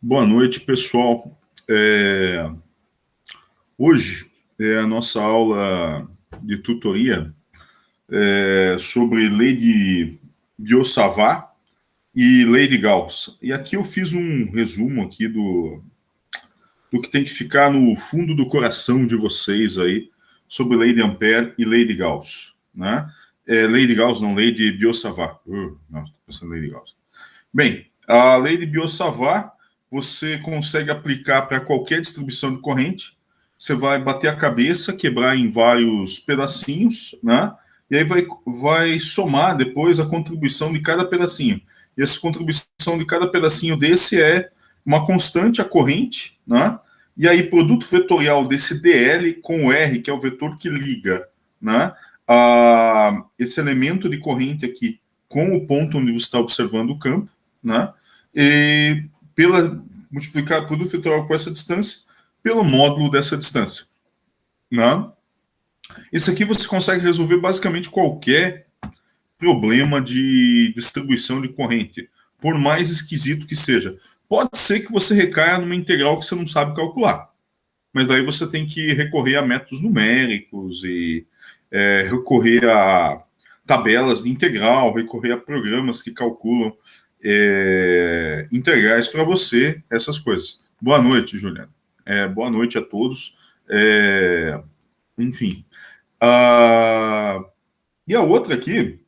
Boa noite, pessoal. Hoje é a nossa aula de tutoria sobre lei de Biot-Savart e lei de Gauss. E aqui eu fiz um resumo aqui do que tem que ficar no fundo do coração de vocês aí sobre lei de Ampère e lei de Gauss, né? Lei de Gauss, não, lei de Biot-Savart. Não, estou pensando em lei de Gauss. Bem, a lei de Biot-Savart você consegue aplicar para qualquer distribuição de corrente. Você vai bater a cabeça, quebrar em vários pedacinhos, né? E aí vai somar depois a contribuição de cada pedacinho. E essa contribuição de cada pedacinho desse é uma constante, a corrente, né? E aí, produto vetorial desse DL com o R, que é o vetor que liga, né? Esse elemento de corrente aqui com o ponto onde você está observando o campo, né? E multiplicar produto vetorial com essa distância pelo módulo dessa distância, né? Isso aqui você consegue resolver basicamente qualquer problema de distribuição de corrente, por mais esquisito que seja. Pode ser que você recaia numa integral que você não sabe calcular, mas daí você tem que recorrer a métodos numéricos e recorrer a tabelas de integral, recorrer a programas que calculam integrais para você, essas coisas. Boa noite, Juliana. Boa noite a todos. Enfim. E a outra aqui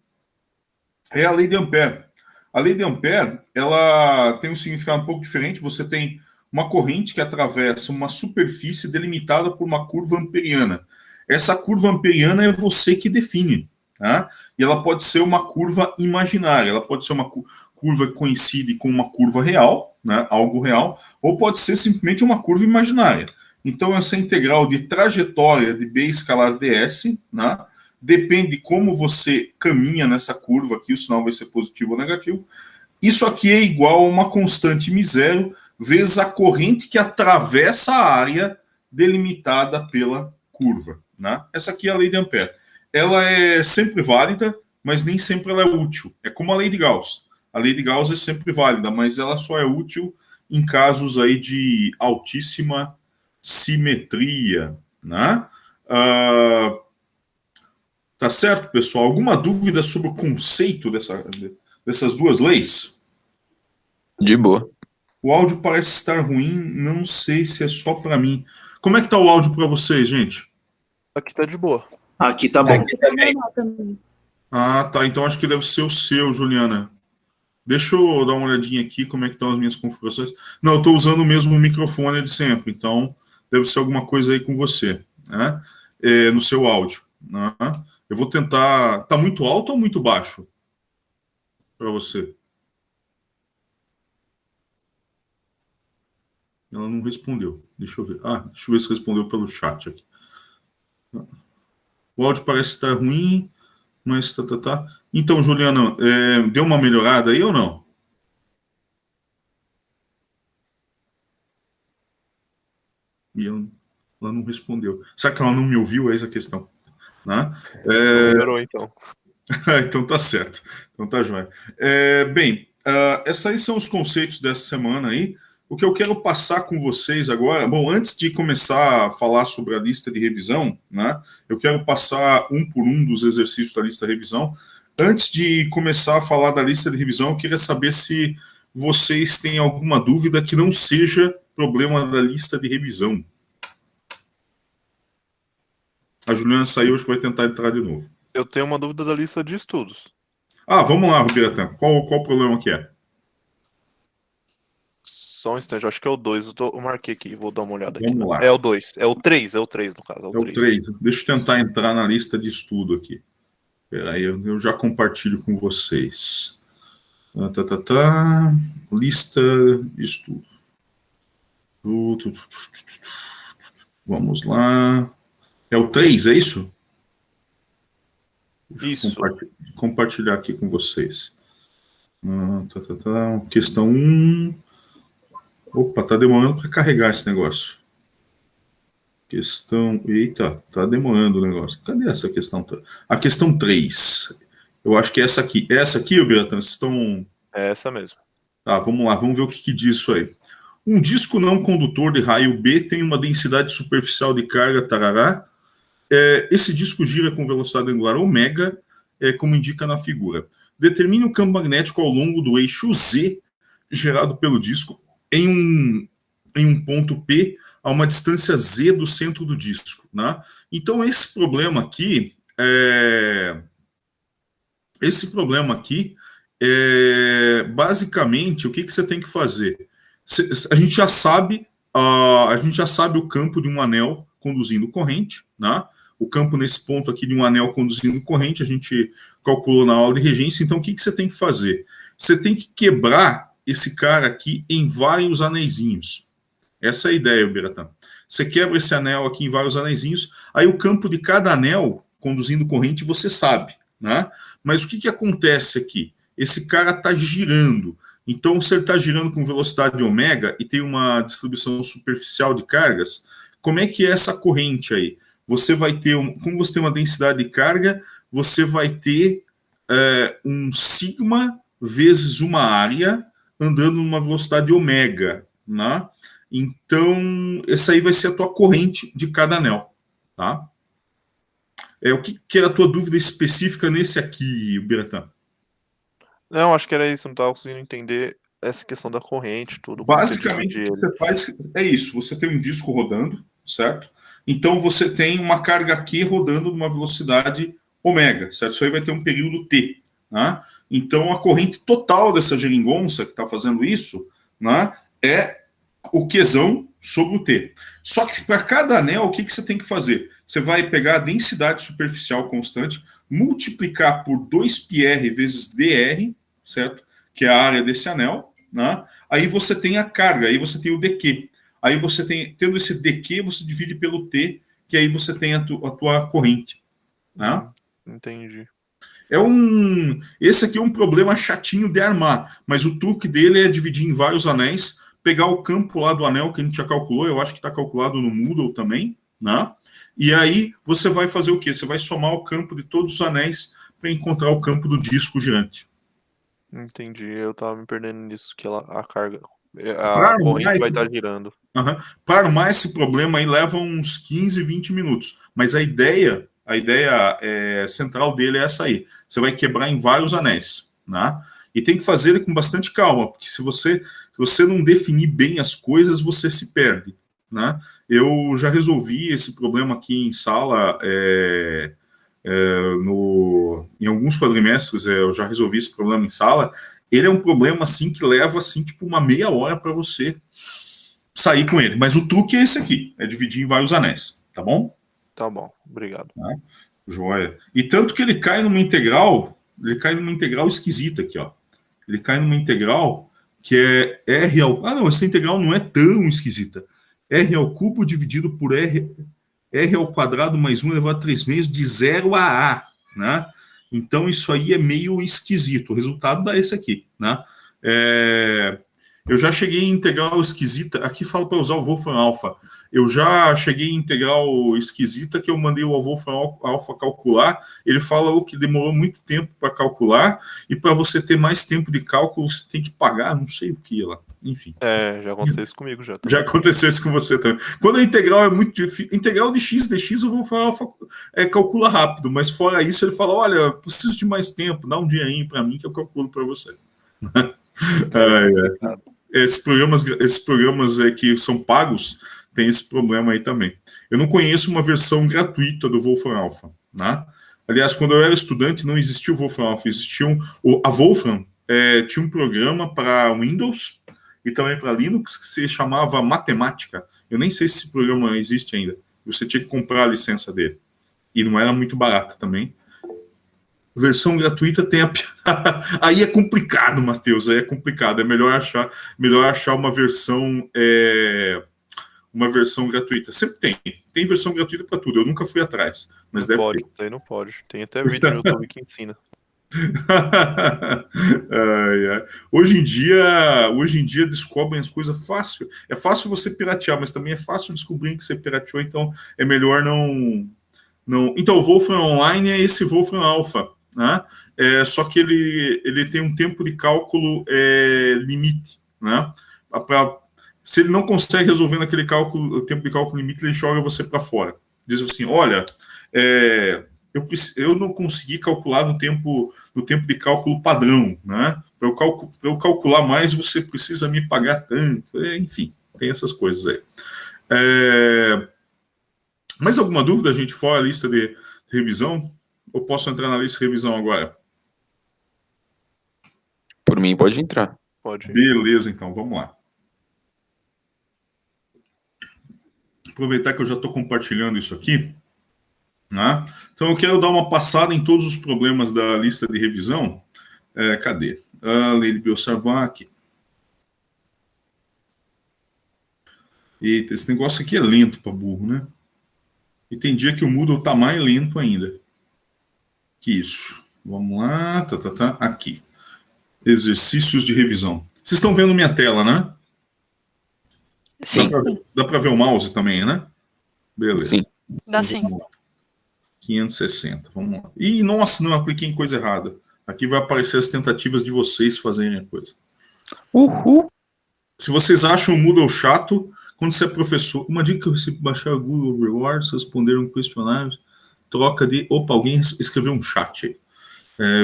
é a lei de Ampère. A lei de Ampère, ela tem um significado um pouco diferente. Você tem uma corrente que atravessa uma superfície delimitada por uma curva amperiana. Essa curva amperiana é você que define, tá? E ela pode ser uma curva imaginária, ela pode ser uma curva que coincide com uma curva real, né, algo real, ou pode ser simplesmente uma curva imaginária. Então, essa integral de trajetória de B escalar ds, né, depende de como você caminha nessa curva aqui, o sinal vai ser positivo ou negativo. Isso aqui é igual a uma constante μ0 vezes a corrente que atravessa a área delimitada pela curva, né? Essa aqui é a lei de Ampère. Ela é sempre válida, mas nem sempre ela é útil. É como a lei de Gauss. A lei de Gauss é sempre válida, mas ela só é útil em casos aí de altíssima simetria, né? Tá certo, pessoal? Alguma dúvida sobre o conceito dessas duas leis? De boa. O áudio parece estar ruim, não sei se é só para mim. Como é que tá o áudio para vocês, gente? Aqui tá de boa. Aqui tá bom. Aqui tá normal também. Ah, tá. Então acho que deve ser o seu, Juliana. Deixa eu dar uma olhadinha aqui como é que estão as minhas configurações. Não, eu estou usando o mesmo microfone de sempre, então deve ser alguma coisa aí com você, né? No seu áudio, né? Eu vou tentar. Tá muito alto ou muito baixo para você? Ela não respondeu. Deixa eu ver. Deixa eu ver se respondeu pelo chat aqui. O áudio parece estar ruim, mas tá. Então, Juliana, deu uma melhorada aí ou não? E ela não respondeu. Será que ela não me ouviu? É essa a questão. Né? Melhorou, então. Então tá certo. Então tá jóia. Bem, esses aí são os conceitos dessa semana aí. O que eu quero passar com vocês agora, bom, antes de começar a falar sobre a lista de revisão, né, eu quero passar um por um dos exercícios da lista de revisão. Antes de começar a falar da lista de revisão, eu queria saber se vocês têm alguma dúvida que não seja problema da lista de revisão. A Juliana saiu, acho que vai tentar entrar de novo. Eu tenho uma dúvida da lista de estudos. Vamos lá, Roberta. Qual o problema que é? Só um instante, acho que é o 2. Eu marquei aqui, vou dar uma olhada aqui. Vamos lá. É o 2. É o 3 no caso. É o 3. Deixa eu tentar entrar na lista de estudo aqui. Espera aí, eu já compartilho com vocês. Lista de estudo. Vamos lá. É o 3, é isso? Deixa eu compartilhar aqui com vocês. Questão 1. Opa, tá demorando para carregar esse negócio. Eita, tá demorando o negócio. Cadê essa questão? A questão 3. Eu acho que é essa aqui. É essa aqui, Beata? Vocês estão... É essa mesmo. Tá, vamos lá, vamos ver o que diz isso aí. Um disco não condutor de raio B tem uma densidade superficial de carga, tarará. Esse disco gira com velocidade angular ômega, como indica na figura. Determine o campo magnético ao longo do eixo Z, gerado pelo disco, em um ponto P, a uma distância Z do centro do disco. Né? Então, esse problema aqui, basicamente, o que você tem que fazer? A gente já sabe o campo de um anel conduzindo corrente, né? O campo nesse ponto aqui de um anel conduzindo corrente, a gente calculou na aula de regência. Então, o que você tem que fazer? Você tem que quebrar esse cara aqui em vários anéisinhos. Essa é a ideia, Biratã. Você quebra esse anel aqui em vários anéisinhos, aí o campo de cada anel conduzindo corrente você sabe, né? Mas o que acontece aqui? Esse cara está girando. Então, se ele está girando com velocidade ômega e tem uma distribuição superficial de cargas, como é que é essa corrente aí? Você vai ter, como você tem uma densidade de carga, você vai ter um sigma vezes uma área andando numa velocidade ômega, né? Então, essa aí vai ser a tua corrente de cada anel, tá? O que era a tua dúvida específica nesse aqui, Biratã? Não, acho que era isso, não estava conseguindo entender essa questão da corrente, tudo. Basicamente, o que você faz é isso: você tem um disco rodando, certo? Então, você tem uma carga aqui rodando numa velocidade ômega, certo? Isso aí vai ter um período T, né? Então, a corrente total dessa geringonça que está fazendo isso, né, é o Qzão sobre o T. Só que para cada anel, o que você tem que fazer? Você vai pegar a densidade superficial constante, multiplicar por 2πr vezes dr, certo? Que é a área desse anel, né? Aí você tem a carga, aí você tem o dq. Aí você tem, tendo esse dq, você divide pelo t, que aí você tem a tua corrente. Né? Entendi. Esse aqui é um problema chatinho de armar, mas o truque dele é dividir em vários anéis, pegar o campo lá do anel que a gente já calculou, eu acho que está calculado no Moodle também, né? E aí você vai fazer o quê? Você vai somar o campo de todos os anéis para encontrar o campo do disco girante. Entendi, eu tava me perdendo nisso, que a carga, a corrente vai estar girando. Para armar esse problema aí leva uns 15, 20 minutos, mas a ideia central dele é essa aí. Você vai quebrar em vários anéis, né? E tem que fazer ele com bastante calma, porque se você não definir bem as coisas, você se perde, né? Eu já resolvi esse problema aqui em sala, em alguns quadrimestres, eu já resolvi esse problema em sala. Ele é um problema assim que leva assim tipo uma meia hora para você sair com ele. Mas o truque é esse aqui, é dividir em vários anéis, tá bom? Tá bom, obrigado. Joia. E tanto que ele cai numa integral esquisita aqui, ó. Ele cai numa integral que é R ao... não, essa integral não é tão esquisita. R ao cubo dividido por R ao quadrado mais 1 elevado a 3 meios de 0 a A, né? Então isso aí é meio esquisito. O resultado dá esse aqui, né? Eu já cheguei em integral esquisita, aqui fala para usar o Wolfram Alpha. Eu já cheguei em integral esquisita que eu mandei o Wolfram Alpha calcular. Ele falou que demorou muito tempo para calcular, e para você ter mais tempo de cálculo, você tem que pagar não sei o que lá. Enfim. Já aconteceu isso comigo já. Já aconteceu isso com você também. Quando a integral é muito difícil, integral de x, dx, o Wolfram Alpha calcula rápido, mas fora isso ele fala, olha, preciso de mais tempo, dá um dinheirinho para mim que eu calculo para você. Esses programas que são pagos tem esse problema aí também. Eu não conheço uma versão gratuita do Wolfram Alpha, né? Aliás, quando eu era estudante não existia o Wolfram Alpha, a Wolfram tinha um programa para Windows e também para Linux que se chamava Matemática. Eu nem sei se esse programa existe ainda. Você tinha que comprar a licença dele e não era muito barato também. Versão gratuita tem aí é complicado, Matheus, aí é complicado. É melhor achar uma versão gratuita. Sempre tem versão gratuita para tudo. Eu nunca fui atrás, mas não deve pode, ter. Não pode. Tem até vídeo no YouTube que ensina. Hoje em dia descobrem as coisas fácil. É fácil você piratear, mas também é fácil descobrir que você pirateou. Então é melhor não. Então o Wolfram Online é esse Wolfram Alpha. Né? Só que ele tem um tempo de cálculo limite, né? Se ele não consegue resolver naquele cálculo, o tempo de cálculo limite, ele joga você para fora. Diz assim, olha, eu não consegui calcular no tempo de cálculo padrão, né? Para eu calcular mais, você precisa me pagar tanto. Enfim, tem essas coisas aí. Mais alguma dúvida, gente, fora a lista de revisão? Ou posso entrar na lista de revisão agora? Por mim, pode entrar. Pode. Beleza, então, vamos lá. Aproveitar que eu já estou compartilhando isso aqui, né? Então eu quero dar uma passada em todos os problemas da lista de revisão. Cadê? A lei de Biot-Savart aqui. Eita, esse negócio aqui é lento para burro, né? E tem dia que o Moodle está mais lento ainda. Que isso. Vamos lá. Aqui. Exercícios de revisão. Vocês estão vendo minha tela, né? Sim. Dá para ver o mouse também, né? Beleza. Sim. Dá sim. 560. Vamos lá. Ih, nossa, não, eu cliquei em coisa errada. Aqui vai aparecer as tentativas de vocês fazerem a coisa. Uhul. Se vocês acham o Moodle chato, quando você é professor, uma dica que você baixar o Google Rewards, responder um questionário, troca de... Opa, alguém escreveu um chat aí.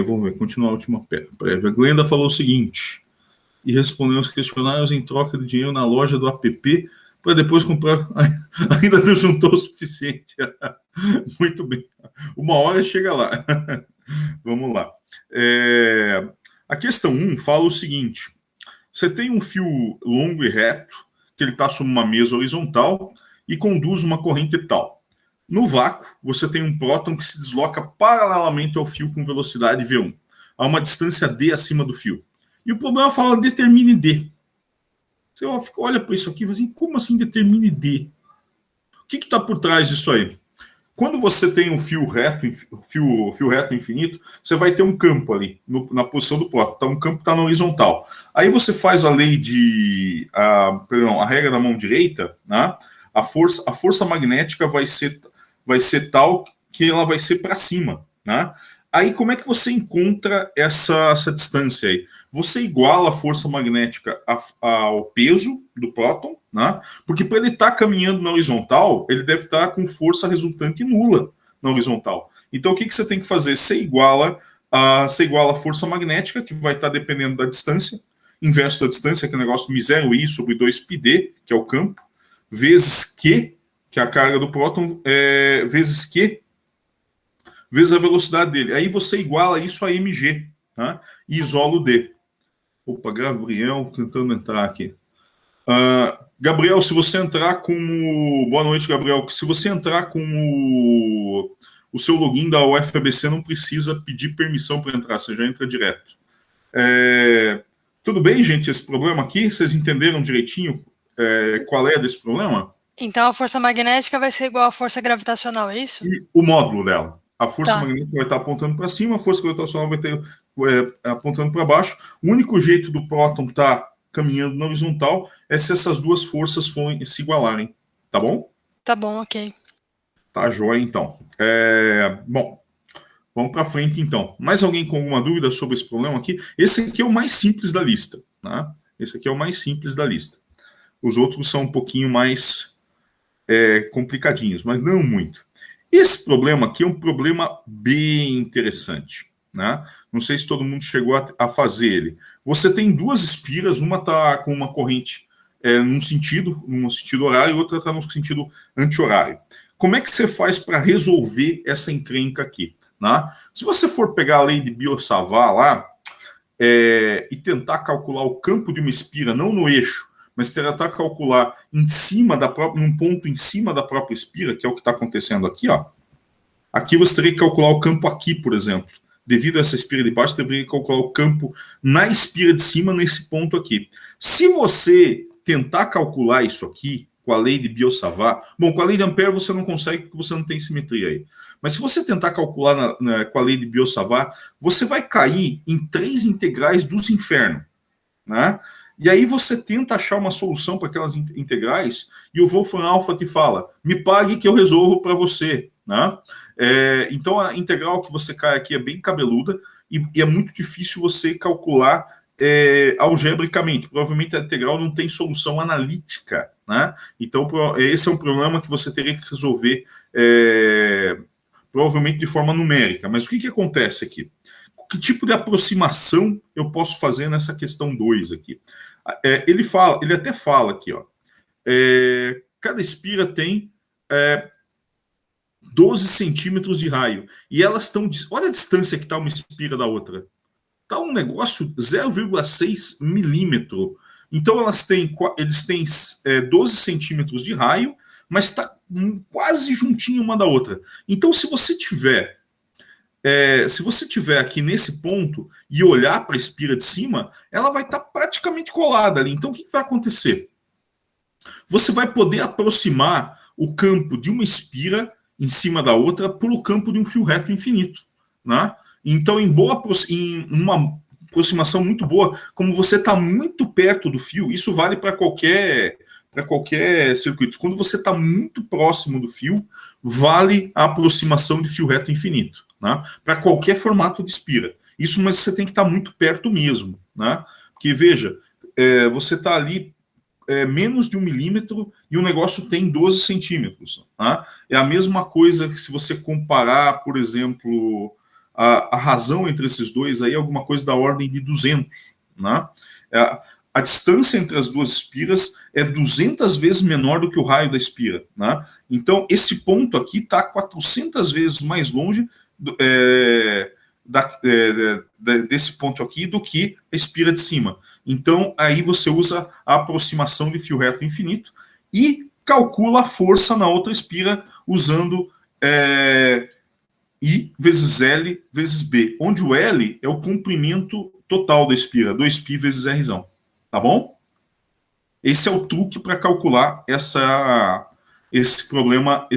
Vamos ver, continuar a última prévia. A Glenda falou o seguinte, e respondeu os questionários em troca de dinheiro na loja do app, para depois comprar... Ainda não juntou o suficiente. Muito bem. Uma hora chega lá. Vamos lá. A questão 1 fala o seguinte, você tem um fio longo e reto, que ele está sobre uma mesa horizontal e conduz uma corrente tal. No vácuo, você tem um próton que se desloca paralelamente ao fio com velocidade V1, a uma distância d acima do fio. E o problema fala determine d. Você olha para isso aqui e fala assim, como assim determine d? O que está por trás disso aí? Quando você tem um fio reto infinito, você vai ter um campo ali, na posição do próton. Então, um campo está na horizontal. Aí você faz a lei a regra da mão direita, né? A força magnética vai ser tal que ela vai ser para cima, né? Aí, como é que você encontra essa distância aí? Você iguala a força magnética ao peso do próton, né? Porque para ele estar caminhando na horizontal, ele deve estar com força resultante nula na horizontal. Então, o que você tem que fazer? Você iguala a força magnética, que vai estar dependendo da distância, inverso da distância, que é o negócio de μi sobre 2πd, que é o campo, vezes Q, que é a carga do próton, vezes Q, vezes a velocidade dele. Aí você iguala isso a mg, tá? E isola o D. Opa, Gabriel, tentando entrar aqui. Gabriel, se você entrar com o... Boa noite, Gabriel. Se você entrar com o seu login da UFABC, não precisa pedir permissão para entrar, você já entra direto. Tudo bem, gente, esse problema aqui? Vocês entenderam direitinho qual é desse problema? Então a força magnética vai ser igual à força gravitacional, é isso? E o módulo dela. A força magnética vai estar apontando para cima, a força gravitacional vai estar apontando para baixo. O único jeito do próton estar caminhando na horizontal é se essas duas forças forem se igualarem. Tá bom? Tá bom, ok. Tá joia, então. Bom, vamos para frente, então. Mais alguém com alguma dúvida sobre esse problema aqui? Esse aqui é o mais simples da lista. Tá? Esse aqui é o mais simples da lista. Os outros são um pouquinho mais complicadinhos, mas não muito. Esse problema aqui é um problema bem interessante, né? Não sei se todo mundo chegou a fazer ele. Você tem duas espiras, uma está com uma corrente num sentido horário, e outra está no sentido anti-horário. Como é que você faz para resolver essa encrenca aqui? Né? Se você for pegar a lei de Biot-Savart lá e tentar calcular o campo de uma espira, não no eixo, mas tentar calcular num ponto em cima da própria espira, que é o que está acontecendo aqui, ó. Aqui você teria que calcular o campo aqui, por exemplo. Devido a essa espira de baixo, você deveria calcular o campo na espira de cima, nesse ponto aqui. Se você tentar calcular isso aqui com a lei de Biot-Savart, bom, com a lei de Ampère você não consegue porque você não tem simetria aí. Mas se você tentar calcular com a lei de Biot-Savart, você vai cair em 3 integrais dos infernos, né? E aí você tenta achar uma solução para aquelas integrais e o Wolfram Alpha te fala, me pague que eu resolvo para você, né? Então a integral que você cai aqui é bem cabeluda e é muito difícil você calcular algebricamente. Provavelmente a integral não tem solução analítica, né? Então, esse é um problema que você teria que resolver provavelmente de forma numérica. Mas o que acontece aqui? Que tipo de aproximação eu posso fazer nessa questão 2 aqui? Ele até fala aqui, ó, cada espira tem 12 centímetros de raio. E elas estão... Olha a distância que está uma espira da outra. Está um negócio 0,6 milímetro. Então eles têm 12 centímetros de raio, mas está quase juntinho uma da outra. Então se você tiver aqui nesse ponto e olhar para a espira de cima, ela vai estar praticamente colada ali. Então o que vai acontecer? Você vai poder aproximar o campo de uma espira em cima da outra por o campo de um fio reto infinito, né? Então, em uma aproximação muito boa, como você está muito perto do fio, isso vale para qualquer circuito. Quando você está muito próximo do fio, vale a aproximação de fio reto infinito, né? Para qualquer formato de espira. Isso, mas você tem que estar muito perto mesmo, né? Porque, veja, você está ali menos de 1 milímetro e o negócio tem 12 centímetros. Tá? É a mesma coisa que se você comparar, por exemplo, a razão entre esses dois aí é alguma coisa da ordem de 200. Né? A distância entre as duas espiras é 200 vezes menor do que o raio da espira. Né? Então, esse ponto aqui está 400 vezes mais longe desse ponto aqui do que a espira de cima. Então, aí você usa a aproximação de fio reto infinito e calcula a força na outra espira usando I vezes L vezes B, onde o L é o comprimento total da espira, 2π vezes R. Tá bom? Esse é o truque para calcular esse problema,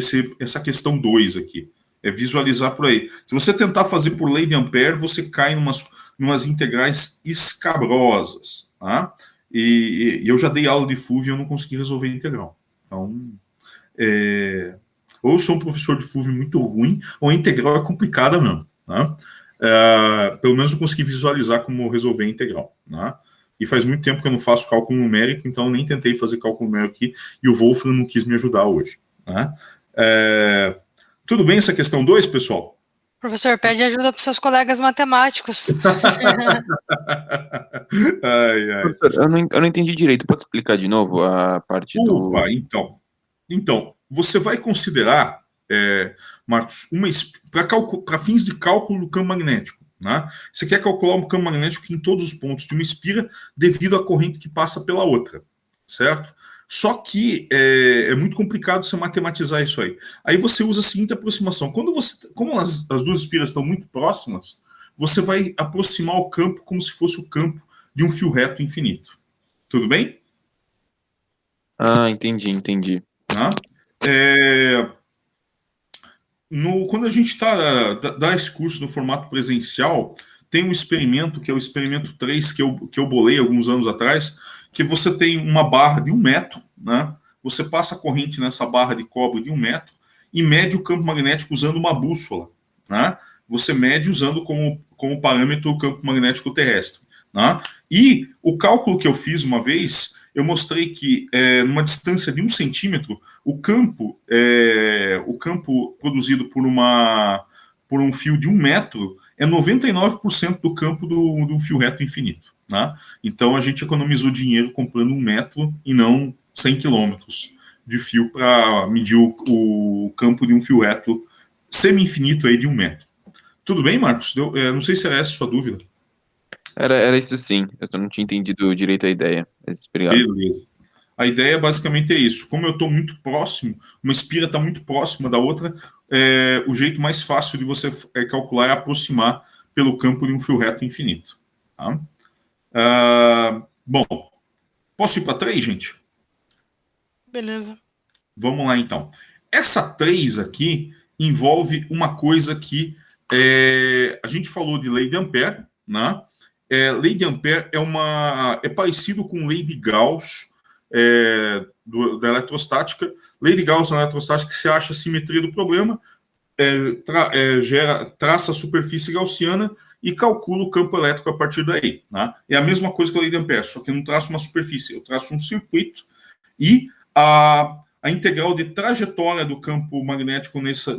essa questão 2 aqui. É visualizar por aí. Se você tentar fazer por lei de Ampère, você cai numas integrais escabrosas. Tá? E eu já dei aula de FUV e eu não consegui resolver a integral. Então, ou eu sou um professor de FUV muito ruim, ou a integral é complicada mesmo. Tá? Pelo menos eu consegui visualizar como resolver a integral. Tá? E faz muito tempo que eu não faço cálculo numérico, então eu nem tentei fazer cálculo numérico aqui, e o Wolfram não quis me ajudar hoje. Tá? Tudo bem essa questão 2, pessoal? Professor, pede ajuda para os seus colegas matemáticos. Professor, eu não entendi direito. Pode explicar de novo a parte do... Então, você vai considerar, Marcos, para fins de cálculo do campo magnético. Né? Você quer calcular um campo magnético em todos os pontos de uma espira devido à corrente que passa pela outra, certo? Só que é muito complicado você matematizar isso aí. Aí você usa a seguinte aproximação. Como as duas espiras estão muito próximas, você vai aproximar o campo como se fosse o campo de um fio reto infinito. Tudo bem? Ah, entendi. Tá? Quando a gente dá esse curso no formato presencial, tem um experimento, que é o experimento 3, que eu bolei alguns anos atrás, que você tem uma barra de 1 metro, né? Você passa a corrente nessa barra de cobre de 1 metro e mede o campo magnético usando uma bússola. Né? Você mede usando como parâmetro o campo magnético terrestre. Né? E o cálculo que eu fiz uma vez, eu mostrei que numa distância de 1 centímetro, o campo produzido por um fio de 1 metro é 99% do campo do fio reto infinito. Né? Então a gente economizou dinheiro comprando 1 metro e não 100 quilômetros de fio para medir o campo de um fio reto semi-infinito aí de 1 metro. Tudo bem, Marcos? Não sei se era essa a sua dúvida. Era isso sim, eu só não tinha entendido direito a ideia. Obrigado. Beleza. A ideia basicamente é isso. Como eu estou muito próximo, uma espira está muito próxima da outra, o jeito mais fácil de você calcular é aproximar pelo campo de um fio reto infinito. Tá? Bom, posso ir para 3, gente? Beleza. Vamos lá, então. Essa 3 aqui envolve uma coisa que a gente falou de lei de Ampère, né? Lei de Ampère é parecido com lei de Gauss da eletrostática. Lei de Gauss na eletrostática, que você acha a simetria do problema, traça a superfície gaussiana e calculo o campo elétrico a partir daí. Né? É a mesma coisa que a lei de Ampère, só que eu não traço uma superfície, eu traço um circuito e a integral de trajetória do campo magnético nessa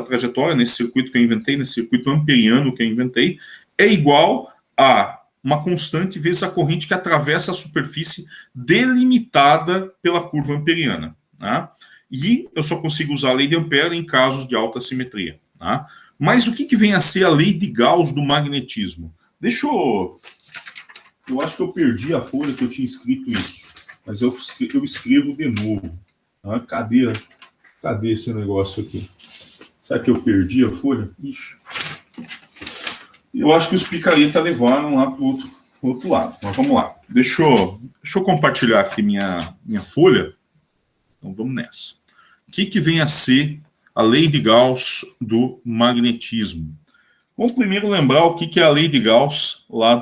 trajetória, nesse circuito que eu inventei, nesse circuito amperiano que eu inventei, é igual a uma constante vezes a corrente que atravessa a superfície delimitada pela curva amperiana. Tá? E eu só consigo usar a lei de Ampère em casos de alta simetria. Tá? Mas o que vem a ser a lei de Gauss do magnetismo? Deixa eu... Eu acho que eu perdi a folha que eu tinha escrito isso. Mas eu escrevo de novo. Tá? Cadê esse negócio aqui? Será que eu perdi a folha? Ixi. Eu acho que os picareta levaram lá para o outro lado. Mas vamos lá. Deixa eu compartilhar aqui minha folha. Então vamos nessa. O que vem a ser a lei de Gauss do magnetismo? Vamos primeiro lembrar o que é a lei de Gauss lá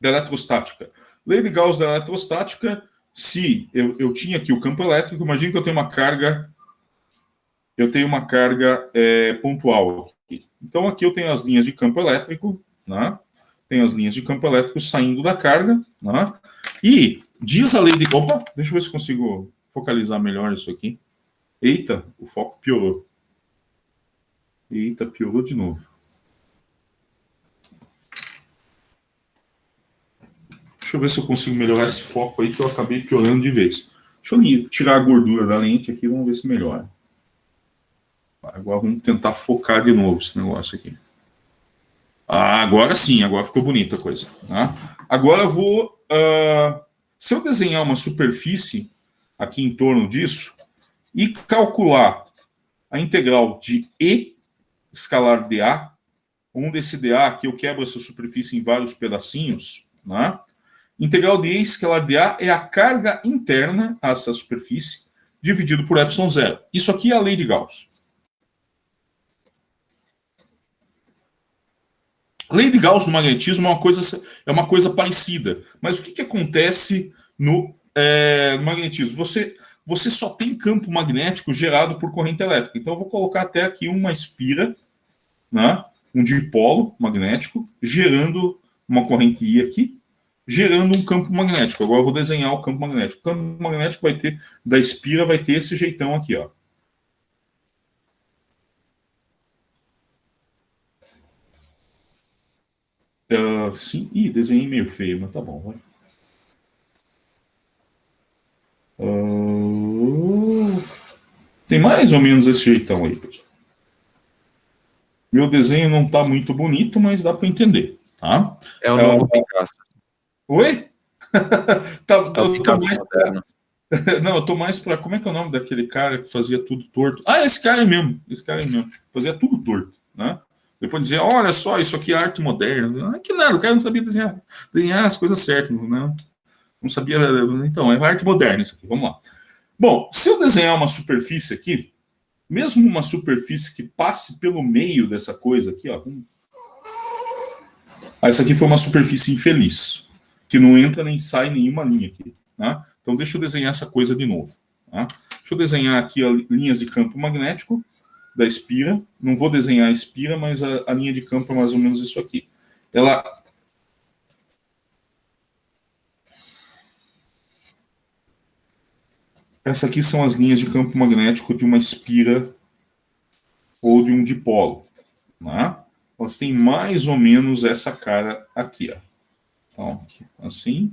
da eletrostática. Lei de Gauss da eletrostática, se eu tinha aqui o campo elétrico, imagine que eu tenho uma carga pontual aqui. Então aqui eu tenho as linhas de campo elétrico, né? Tenho as linhas de campo elétrico saindo da carga, né? E diz a lei de... Opa, deixa eu ver se consigo focalizar melhor isso aqui. Eita, o foco piorou. Eita, piorou de novo. Deixa eu ver se eu consigo melhorar esse foco aí, que eu acabei piorando de vez. Deixa eu tirar a gordura da lente aqui, vamos ver se melhora. Agora vamos tentar focar de novo esse negócio aqui. Agora sim, agora ficou bonita a coisa. Tá? Agora eu vou... se eu desenhar uma superfície aqui em torno disso e calcular a integral de E escalar dA, onde esse dA aqui eu quebro essa superfície em vários pedacinhos, né? Integral de E escalar dA é a carga interna a essa superfície dividido por epsilon zero. Isso aqui é a lei de Gauss. A lei de Gauss do magnetismo é uma coisa parecida. Mas o que acontece no magnetismo? Você só tem campo magnético gerado por corrente elétrica. Então eu vou colocar até aqui uma espira, né, um dipolo magnético, gerando uma corrente I aqui, gerando um campo magnético. Agora eu vou desenhar o campo magnético. O campo magnético vai ter, da espira, vai ter esse jeitão aqui, ó. Sim, desenhei meio feio, mas tá bom, vai. Tem mais ou menos esse jeitão aí, pessoal. Meu desenho não tá muito bonito, mas dá para entender, tá? É o novo Picasso. Oi? É o Picasso moderno. Não, eu tô mais para... Como é que é o nome daquele cara que fazia tudo torto? Esse cara é mesmo. Fazia tudo torto, né? Depois dizia, olha só, isso aqui é arte moderna. Que nada, o cara não sabia desenhar as coisas certas, né? Não sabia... Então, é arte moderna isso aqui, vamos lá. Bom, se eu desenhar uma superfície aqui, mesmo uma superfície que passe pelo meio dessa coisa aqui, ó. Essa aqui foi uma superfície infeliz, que não entra nem sai nenhuma linha aqui, né? Então deixa eu desenhar essa coisa de novo. Tá? Deixa eu desenhar aqui linhas de campo magnético da espira. Não vou desenhar a espira, mas a linha de campo é mais ou menos isso aqui. Essa aqui são as linhas de campo magnético de uma espira ou de um dipolo. Né? Elas têm mais ou menos essa cara aqui. Ó. Então, aqui, assim.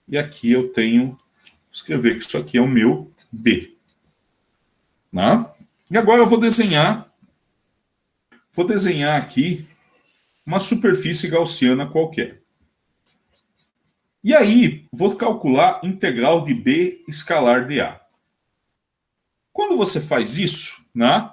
E aqui eu tenho... Vou escrever que isso aqui é o meu B. Né? E agora eu vou desenhar aqui uma superfície gaussiana qualquer. E aí, vou calcular a integral de B escalar dA. Quando você faz isso, né,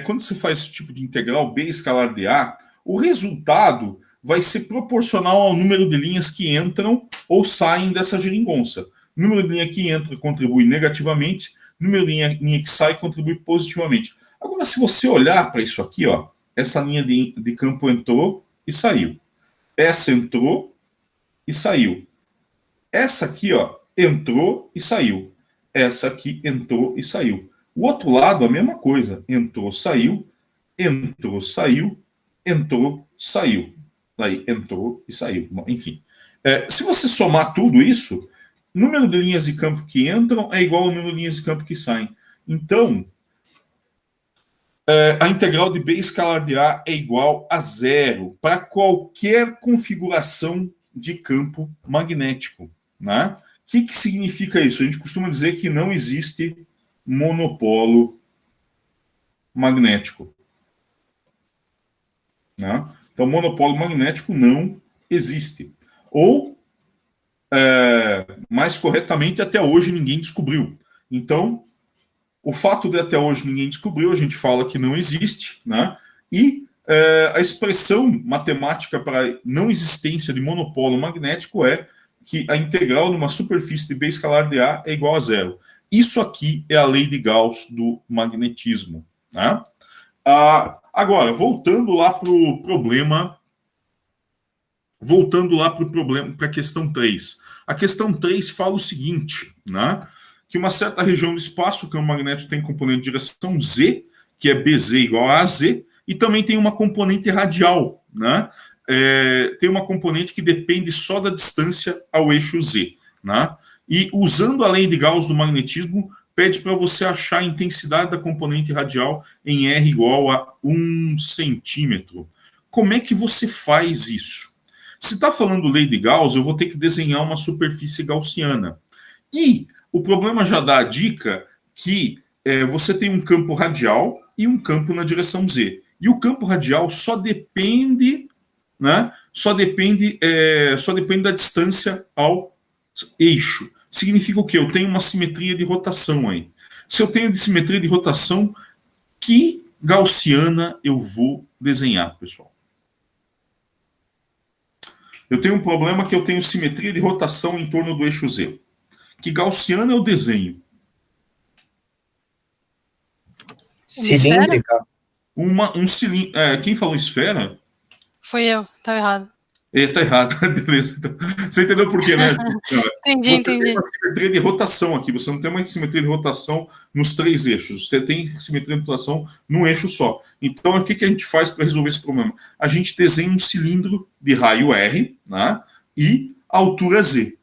quando você faz esse tipo de integral B escalar dA, o resultado vai ser proporcional ao número de linhas que entram ou saem dessa geringonça. O número de linha que entra contribui negativamente, o número de linha que sai contribui positivamente. Agora, se você olhar para isso aqui, ó, essa linha de campo entrou e saiu. Essa entrou e saiu. Essa aqui, ó, entrou e saiu. Essa aqui entrou e saiu. O outro lado, a mesma coisa. Entrou, saiu, entrou, saiu, entrou, saiu. Daí entrou e saiu. Enfim. Se você somar tudo isso, o número de linhas de campo que entram é igual ao número de linhas de campo que saem. Então, a integral de B escalar de A é igual a 0 para qualquer configuração de campo magnético. Né? O que significa isso? A gente costuma dizer que não existe monopolo magnético. Né? Então, monopolo magnético não existe. Ou, mais corretamente, até hoje ninguém descobriu. Então, o fato de até hoje ninguém descobriu, a gente fala que não existe, né? E a expressão matemática para não existência de monopolo magnético é que a integral de uma superfície de B escalar de A é igual a 0. Isso aqui é a lei de Gauss do magnetismo. Né? Agora, voltando lá para o problema, para a questão 3. A questão 3 fala o seguinte, né? Que uma certa região do espaço, o campo magnético tem componente de direção Z, que é BZ igual a AZ, e também tem uma componente radial, né? Tem uma componente que depende só da distância ao eixo Z, né? E usando a lei de Gauss do magnetismo, pede para você achar a intensidade da componente radial em R igual a 1 centímetro. Como é que você faz isso? Se está falando lei de Gauss, eu vou ter que desenhar uma superfície gaussiana. E o problema já dá a dica que você tem um campo radial e um campo na direção Z. E o campo radial só depende, né? Só depende da distância ao eixo. Significa o quê? Eu tenho uma simetria de rotação aí. Se eu tenho simetria de rotação, que gaussiana eu vou desenhar, pessoal? Eu tenho um problema que eu tenho simetria de rotação em torno do eixo Z. Que gaussiana eu desenho? Cilíndrica? Um cilindro. Quem falou esfera? Fui eu, tá errado. Tá errado, beleza. Então, você entendeu por quê, né? Entendi. Tem uma simetria de rotação aqui. Você não tem uma simetria de rotação nos 3 eixos. Você tem simetria de rotação num eixo só. Então, o que a gente faz para resolver esse problema? A gente desenha um cilindro de raio R, né? E altura Z.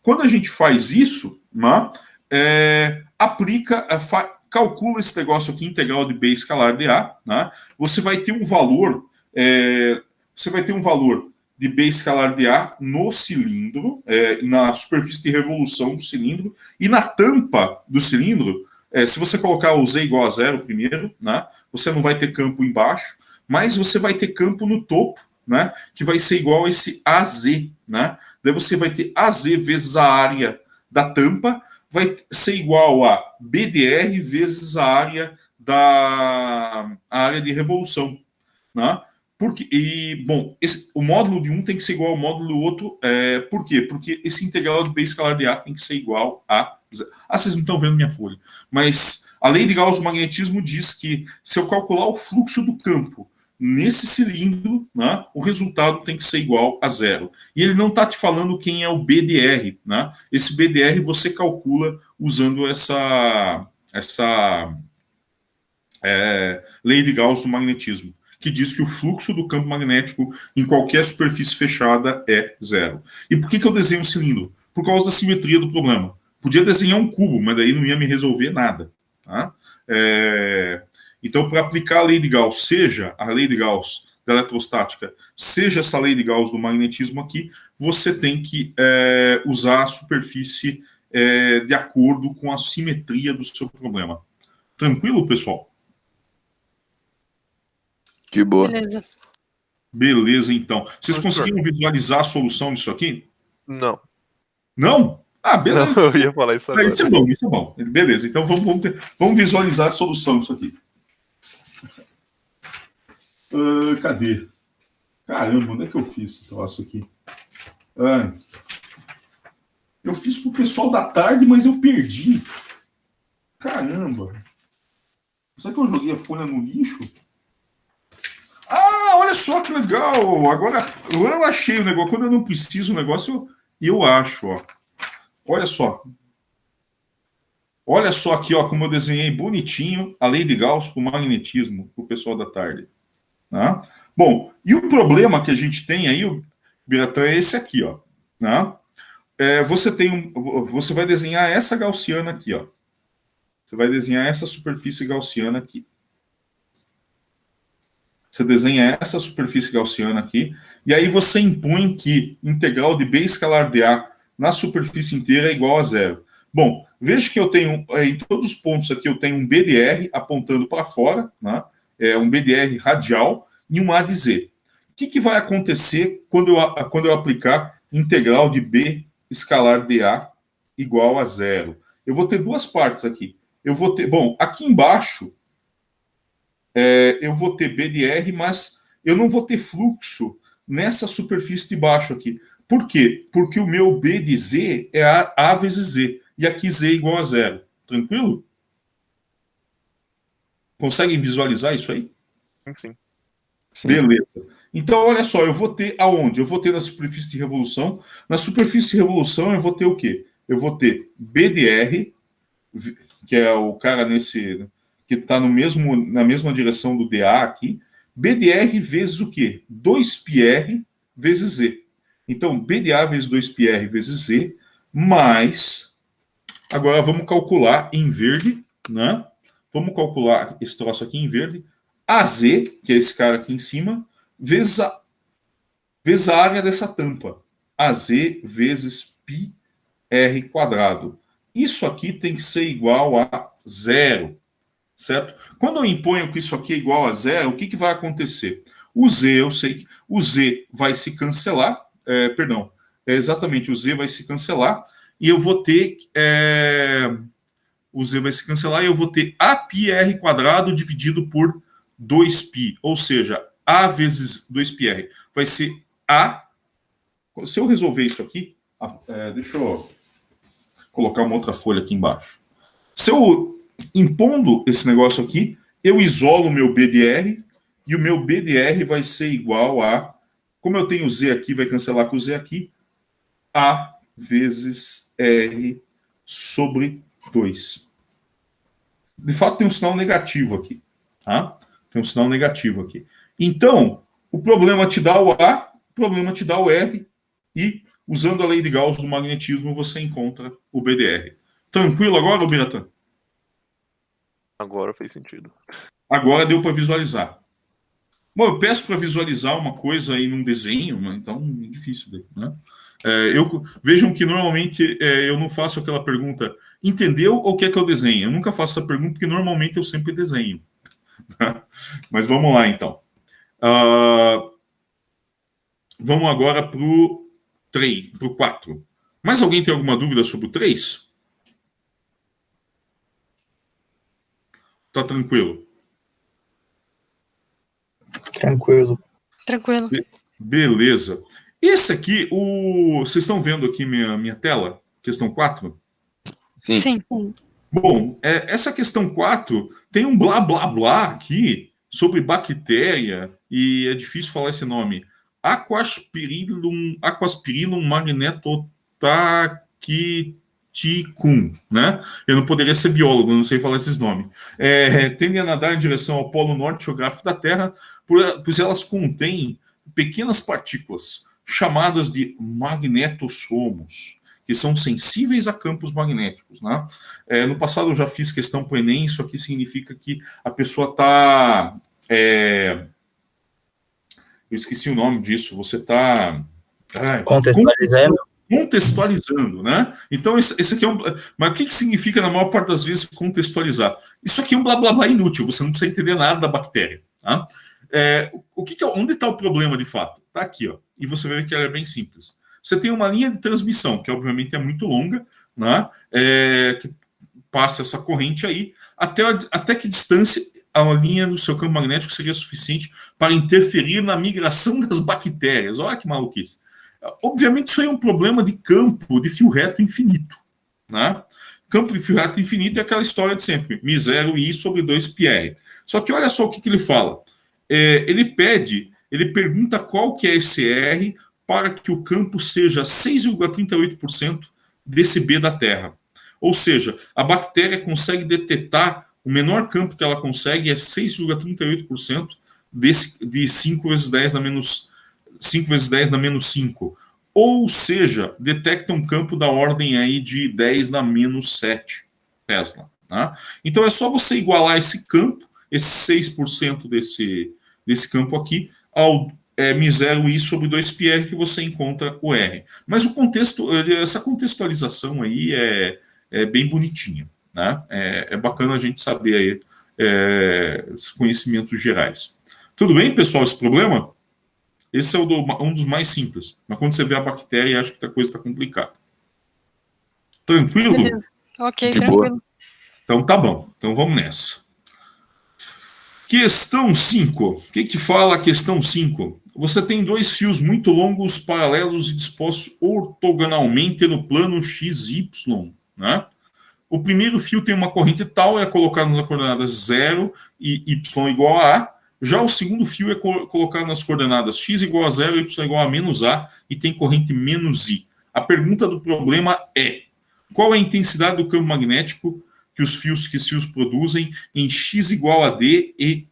Quando a gente faz isso, né? Calcula esse negócio aqui, integral de B escalar de A, né? Você vai ter um valor. De B escalar de A no cilindro, na superfície de revolução do cilindro, e na tampa do cilindro, se você colocar o Z igual a 0 primeiro, né, você não vai ter campo embaixo, mas você vai ter campo no topo, né, que vai ser igual a esse AZ. Né? Daí você vai ter AZ vezes a área da tampa, vai ser igual a BDR vezes a área de revolução. Né? O módulo de um tem que ser igual ao módulo do outro. Por quê? Porque esse integral de B escalar de A tem que ser igual a zero. Vocês não estão vendo minha folha. Mas a lei de Gauss do magnetismo diz que se eu calcular o fluxo do campo nesse cilindro, né, o resultado tem que ser igual a 0. E ele não está te falando quem é o BDR. Né? Esse BDR você calcula usando essa lei de Gauss do magnetismo, que diz que o fluxo do campo magnético em qualquer superfície fechada é 0. E por que eu desenho um cilindro? Por causa da simetria do problema. Podia desenhar um cubo, mas daí não ia me resolver nada. Tá? Então, para aplicar a lei de Gauss, seja a lei de Gauss da eletrostática, seja essa lei de Gauss do magnetismo aqui, você tem que usar a superfície de acordo com a simetria do seu problema. Tranquilo, pessoal? De boa. Beleza, então. Vocês conseguiram visualizar a solução disso aqui? Não. Não? Ah, beleza. Não, eu ia falar isso agora. Isso é bom. Beleza, então vamos visualizar a solução disso aqui. Cadê? Caramba, onde é que eu fiz esse troço aqui? Eu fiz pro pessoal da tarde, mas eu perdi. Caramba. Será que eu joguei a folha no lixo? Olha só que legal! Agora eu achei o negócio. Quando eu não preciso do negócio, eu acho. Ó. Olha só. Olha só aqui, ó, como eu desenhei bonitinho a lei de Gauss para o magnetismo, para o pessoal da tarde. Tá? Bom, e o problema que a gente tem aí, Biratã, é esse aqui, ó. Tá? Você vai desenhar essa gaussiana aqui, ó. Você vai desenhar essa superfície gaussiana aqui. Você desenha essa superfície gaussiana aqui, e aí você impõe que integral de B escalar dA na superfície inteira é igual a zero. Bom, veja que eu tenho, em todos os pontos aqui, eu tenho um BDR apontando para fora, né? Um BDR radial e um A de Z. O que vai acontecer quando eu aplicar integral de B escalar dA igual a zero? Eu vou ter duas partes aqui. Bom, aqui embaixo, eu vou ter BDR, mas eu não vou ter fluxo nessa superfície de baixo aqui. Por quê? Porque o meu B de Z é A vezes Z. E aqui Z é igual a zero. Tranquilo? Conseguem visualizar isso aí? Sim. Beleza. Então, olha só, eu vou ter aonde? Eu vou ter na superfície de revolução. Na superfície de revolução, eu vou ter o quê? Eu vou ter BDR, que é o cara que está na mesma direção do DA aqui. BDR vezes o quê? 2πr vezes Z. Então, BDA vezes 2πr vezes Z, mais... Agora, vamos calcular em verde, né? Vamos calcular esse troço aqui em verde. AZ, que é esse cara aqui em cima, vezes a área dessa tampa. AZ vezes πr quadrado. Isso aqui tem que ser igual a zero, certo? Quando eu imponho que isso aqui é igual a zero, o que vai acontecer? O Z, eu sei que o Z vai se cancelar, exatamente, o Z vai se cancelar, e eu vou ter... o Z vai se cancelar e eu vou ter AπR quadrado dividido por 2π, ou seja, A vezes 2πr vai ser A. Se eu resolver isso aqui, deixa eu colocar uma outra folha aqui embaixo. Se eu impondo esse negócio aqui, eu isolo o meu BDR e o meu BDR vai ser igual a, como eu tenho Z aqui, vai cancelar com o Z aqui, A vezes R sobre 2. De fato, tem um sinal negativo aqui. Tá? Tem um sinal negativo aqui. Então, o problema te dá o A, o problema te dá o R, e, usando a lei de Gauss do magnetismo, você encontra o BDR. Tranquilo agora, Biratã? Agora fez sentido. Agora deu para visualizar. Bom, eu peço para visualizar uma coisa aí num desenho, mas então é difícil daí, né? Vejam que normalmente eu não faço aquela pergunta, entendeu ou quer que eu desenhe? Eu nunca faço essa pergunta porque normalmente eu sempre desenho. Tá? Mas vamos lá então. Vamos agora para o 3, para o 4. Mais alguém tem alguma dúvida sobre o 3? Tá tranquilo? Tranquilo. Beleza. Esse aqui, vocês estão vendo aqui minha tela? Questão 4? Sim. Bom, essa questão 4 tem um blá blá blá aqui sobre bactéria, e é difícil falar esse nome. Aquaspirillum magnetotaquiticum, né? Eu não poderia ser biólogo, não sei falar esses nomes. Tendem a nadar em direção ao polo norte geográfico da Terra, pois elas contêm pequenas partículas chamadas de magnetossomos, que são sensíveis a campos magnéticos, né? No passado eu já fiz questão para o Enem, isso aqui significa que a pessoa está... eu esqueci o nome disso, você está... Contextualizando, né? Então, esse aqui é um... Mas o que significa, na maior parte das vezes, contextualizar? Isso aqui é um blá blá blá inútil, você não precisa entender nada da bactéria, tá? Onde está o problema, de fato? Está aqui, ó, e você vai ver que ela é bem simples. Você tem uma linha de transmissão, que obviamente é muito longa, né? Que passa essa corrente aí, até que distância a linha do seu campo magnético seria suficiente para interferir na migração das bactérias. Olha que maluquice. Obviamente, isso aí é um problema de campo de fio reto infinito, né? Campo de fio reto infinito é aquela história de sempre, μ0i sobre 2πr. Só que olha só o que ele fala. Ele pergunta qual que é esse R para que o campo seja 6,38% desse B da Terra. Ou seja, a bactéria consegue detectar, o menor campo que ela consegue é 6,38% de 5 vezes 10 na menos 5 vezes 10 na menos 5. Ou seja, detecta um campo da ordem aí de 10 na menos 7 Tesla. Tá? Então é só você igualar esse campo, esse 6% desse campo aqui, ao μ0i sobre 2πr que você encontra o R. Mas o contexto, essa contextualização aí é bem bonitinha. Né? É bacana a gente saber aí, os conhecimentos gerais. Tudo bem, pessoal, esse problema? Esse é um dos mais simples. Mas quando você vê a bactéria, acho que a coisa está complicada. Tranquilo? Beleza. Ok, De tranquilo. boa. Então tá bom. Então vamos nessa. Questão 5. O que fala a questão 5? Você tem dois fios muito longos, paralelos e dispostos ortogonalmente no plano XY. Né? O primeiro fio tem uma corrente tal, é colocado nas coordenadas 0 e y igual a A. Já o segundo fio é colocado nas coordenadas x igual a 0, y igual a menos A e tem corrente menos I. A pergunta do problema é: qual é a intensidade do campo magnético que os fios produzem em x igual a D e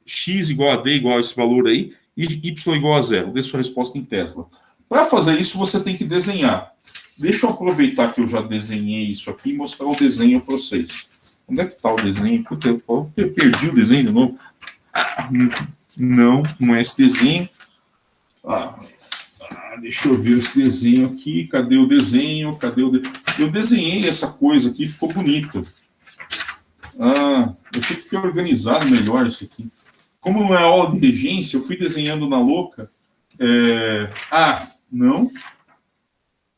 x igual a D igual a esse valor aí e y igual a 0? Dê sua resposta em Tesla. Para fazer isso, você tem que desenhar. Deixa eu aproveitar que eu já desenhei isso aqui e mostrar o desenho para vocês. Onde é que está o desenho? Puta, eu perdi o desenho de novo. Não é esse desenho. Deixa eu ver esse desenho aqui. Cadê o desenho? Eu desenhei essa coisa aqui, ficou bonito. Eu tenho que ter organizado melhor isso aqui. Como não é aula de regência, eu fui desenhando na louca. Não.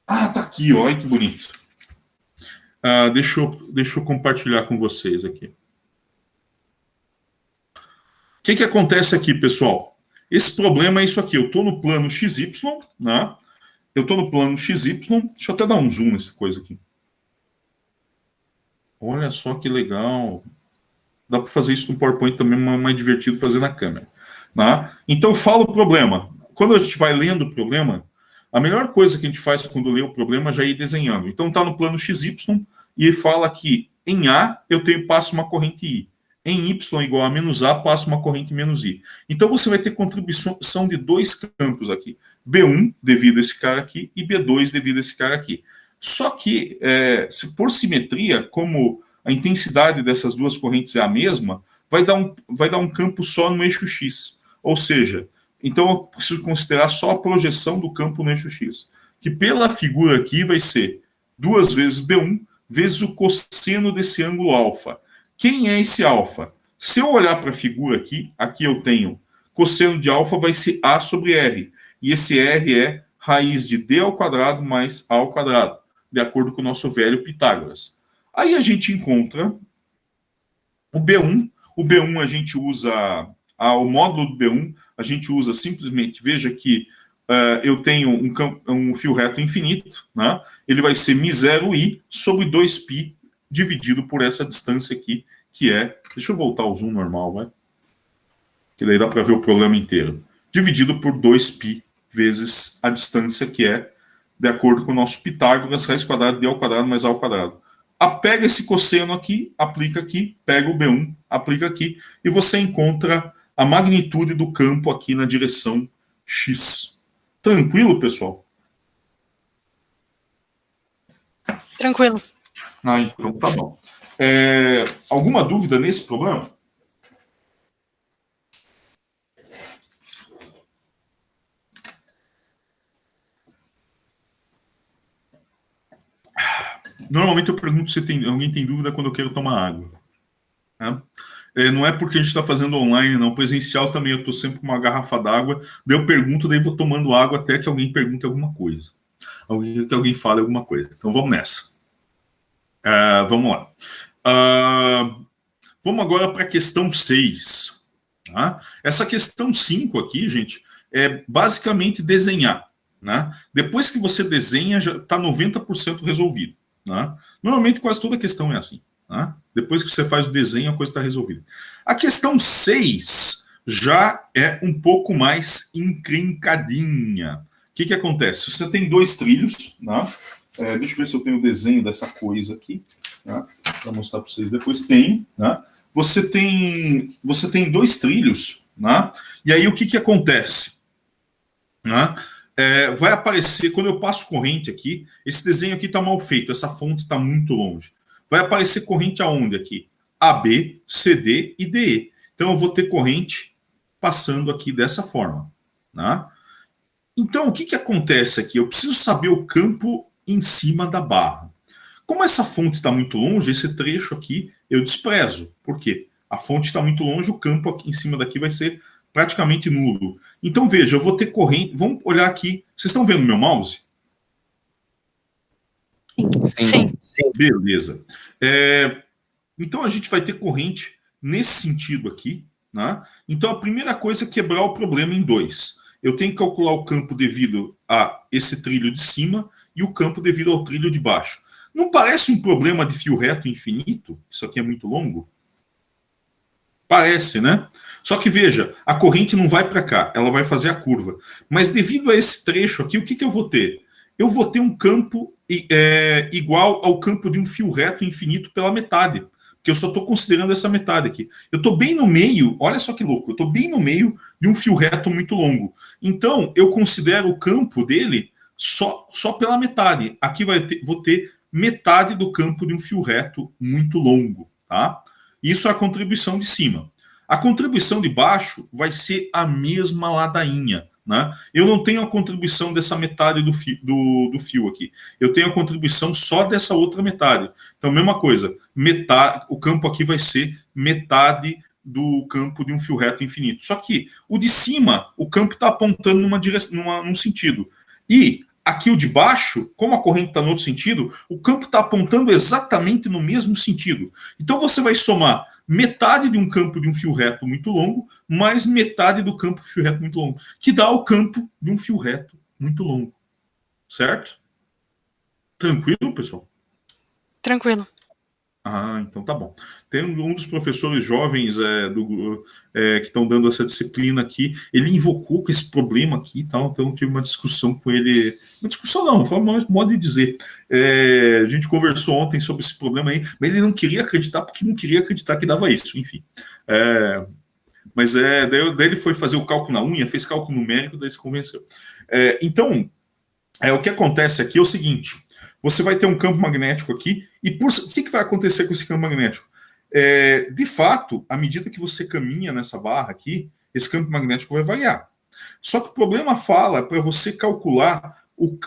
Tá aqui, ó, olha que bonito. Deixa eu compartilhar com vocês aqui. O que acontece aqui, pessoal? Esse problema é isso aqui. Eu estou no plano XY, né? Deixa eu até dar um zoom nessa coisa aqui. Olha só que legal. Dá para fazer isso no PowerPoint também, mas é mais divertido fazer na câmera. Né? Então, fala o problema. Quando a gente vai lendo o problema, a melhor coisa que a gente faz quando lê o problema é já ir desenhando. Então, está no plano XY e fala que em A eu passo uma corrente I. Em Y igual a menos A, passo uma corrente menos I. Então, você vai ter contribuição de dois campos aqui. B1 devido a esse cara aqui e B2 devido a esse cara aqui. Só que, por simetria, como a intensidade dessas duas correntes é a mesma, vai dar um campo só no eixo X. Ou seja, então eu preciso considerar só a projeção do campo no eixo X. Que pela figura aqui vai ser 2 vezes B1 vezes o cosseno desse ângulo alfa. Quem é esse alfa? Se eu olhar para a figura aqui eu tenho cosseno de alfa vai ser A sobre R. E esse R é raiz de D ao quadrado mais A ao quadrado, de acordo com o nosso velho Pitágoras. Aí a gente encontra o B1. O B1 a gente usa, o módulo do B1, a gente usa simplesmente, veja que eu tenho um fio reto infinito, né? Ele vai ser μ0i sobre 2π dividido por essa distância aqui, que é... Deixa eu voltar ao zoom normal, vai. Que daí dá para ver o problema inteiro. Dividido por 2π vezes a distância que é, de acordo com o nosso Pitágoras, raiz quadrada de A ao quadrado mais A ao quadrado. Pega esse cosseno aqui, aplica aqui, pega o B1, aplica aqui, e você encontra a magnitude do campo aqui na direção X. Tranquilo, pessoal? Tranquilo. Então tá bom. Alguma dúvida nesse problema? Normalmente eu pergunto se alguém tem dúvida quando eu quero tomar água. Né? Não é porque a gente está fazendo online, não. Presencial também eu estou sempre com uma garrafa d'água, daí eu pergunto, daí vou tomando água até que alguém pergunte alguma coisa. Que alguém fale alguma coisa. Então vamos nessa. Vamos lá. Vamos agora para a questão 6. Tá? Essa questão 5 aqui, gente, é basicamente desenhar. Né? Depois que você desenha, já está 90% resolvido. Né? Normalmente quase toda questão é assim. Né? Depois que você faz o desenho, a coisa está resolvida. A questão 6 já é um pouco mais encrencadinha. O que acontece? Você tem dois trilhos, né? Deixa eu ver se eu tenho o desenho dessa coisa aqui, tá? Para mostrar para vocês. Depois tem, né? Você tem 2 trilhos, né? E aí o que acontece? Né? Vai aparecer, quando eu passo corrente aqui, esse desenho aqui está mal feito, essa fonte está muito longe. Vai aparecer corrente aonde aqui? AB, CD e DE. Então eu vou ter corrente passando aqui dessa forma. Né? Então o que acontece aqui? Eu preciso saber o campo em cima da barra. Como essa fonte está muito longe, esse trecho aqui eu desprezo. Por quê? A fonte está muito longe, o campo aqui em cima daqui vai ser praticamente nulo. Então veja, eu vou ter corrente. Vamos olhar aqui. Vocês estão vendo meu mouse? Sim. Beleza. Então a gente vai ter corrente nesse sentido aqui. Né? Então a primeira coisa é quebrar o problema em 2. Eu tenho que calcular o campo devido a esse trilho de cima e o campo devido ao trilho de baixo. Não parece um problema de fio reto infinito? Isso aqui é muito longo? Parece, né? Só que veja, a corrente não vai para cá, ela vai fazer a curva. Mas devido a esse trecho aqui, o que eu vou ter? Eu vou ter um campo igual ao campo de um fio reto infinito pela metade. Porque eu só estou considerando essa metade aqui. Eu estou bem no meio, olha só que louco, eu estou bem no meio de um fio reto muito longo. Então, eu considero o campo dele só pela metade. Aqui vou ter metade do campo de um fio reto muito longo. Tá? Isso é a contribuição de cima. A contribuição de baixo vai ser a mesma ladainha. Né? Eu não tenho a contribuição dessa metade do fio aqui. Eu tenho a contribuição só dessa outra metade. Então, mesma coisa. O campo aqui vai ser metade do campo de um fio reto infinito. Só que o de cima, o campo está apontando num sentido. E aqui o de baixo, como a corrente está no outro sentido, o campo está apontando exatamente no mesmo sentido. Então você vai somar metade de um campo de um fio reto muito longo, mais metade do campo de fio reto muito longo, que dá o campo de um fio reto muito longo. Certo? Tranquilo, pessoal? Tranquilo. Ah, então tá bom. Tem um dos professores jovens que estão dando essa disciplina aqui, ele invocou com esse problema aqui e tal, então eu tive uma discussão com ele. Uma discussão não, foi um modo de dizer. A gente conversou ontem sobre esse problema aí, mas ele não queria acreditar porque não queria acreditar que dava isso, enfim. Mas daí ele foi fazer o cálculo na unha, fez cálculo numérico, daí se convenceu. Então, o que acontece aqui é o seguinte: você vai ter um campo magnético aqui, e o que vai acontecer com esse campo magnético? De fato, à medida que você caminha nessa barra aqui, esse campo magnético vai variar. Só que o problema fala para você calcular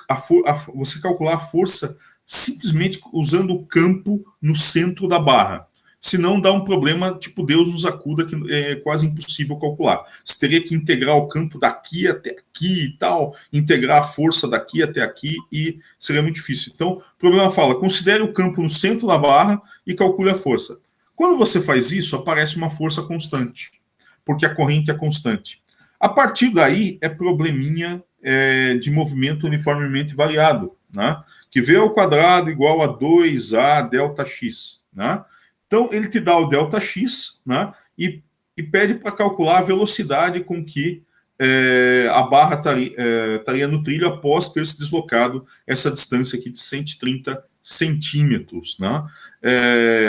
a força simplesmente usando o campo no centro da barra. Senão dá um problema, tipo, Deus nos acuda, que é quase impossível calcular. Você teria que integrar o campo daqui até aqui e tal, integrar a força daqui até aqui, e seria muito difícil. Então, o problema fala, considere o campo no centro da barra e calcule a força. Quando você faz isso, aparece uma força constante, porque a corrente é constante. A partir daí, é probleminha de movimento uniformemente variado, né? Que V ao quadrado igual a 2A delta x, né? Então, ele te dá o ΔX, né, e pede para calcular a velocidade com que a barra estaria no trilho após ter se deslocado essa distância aqui de 130 centímetros. Né?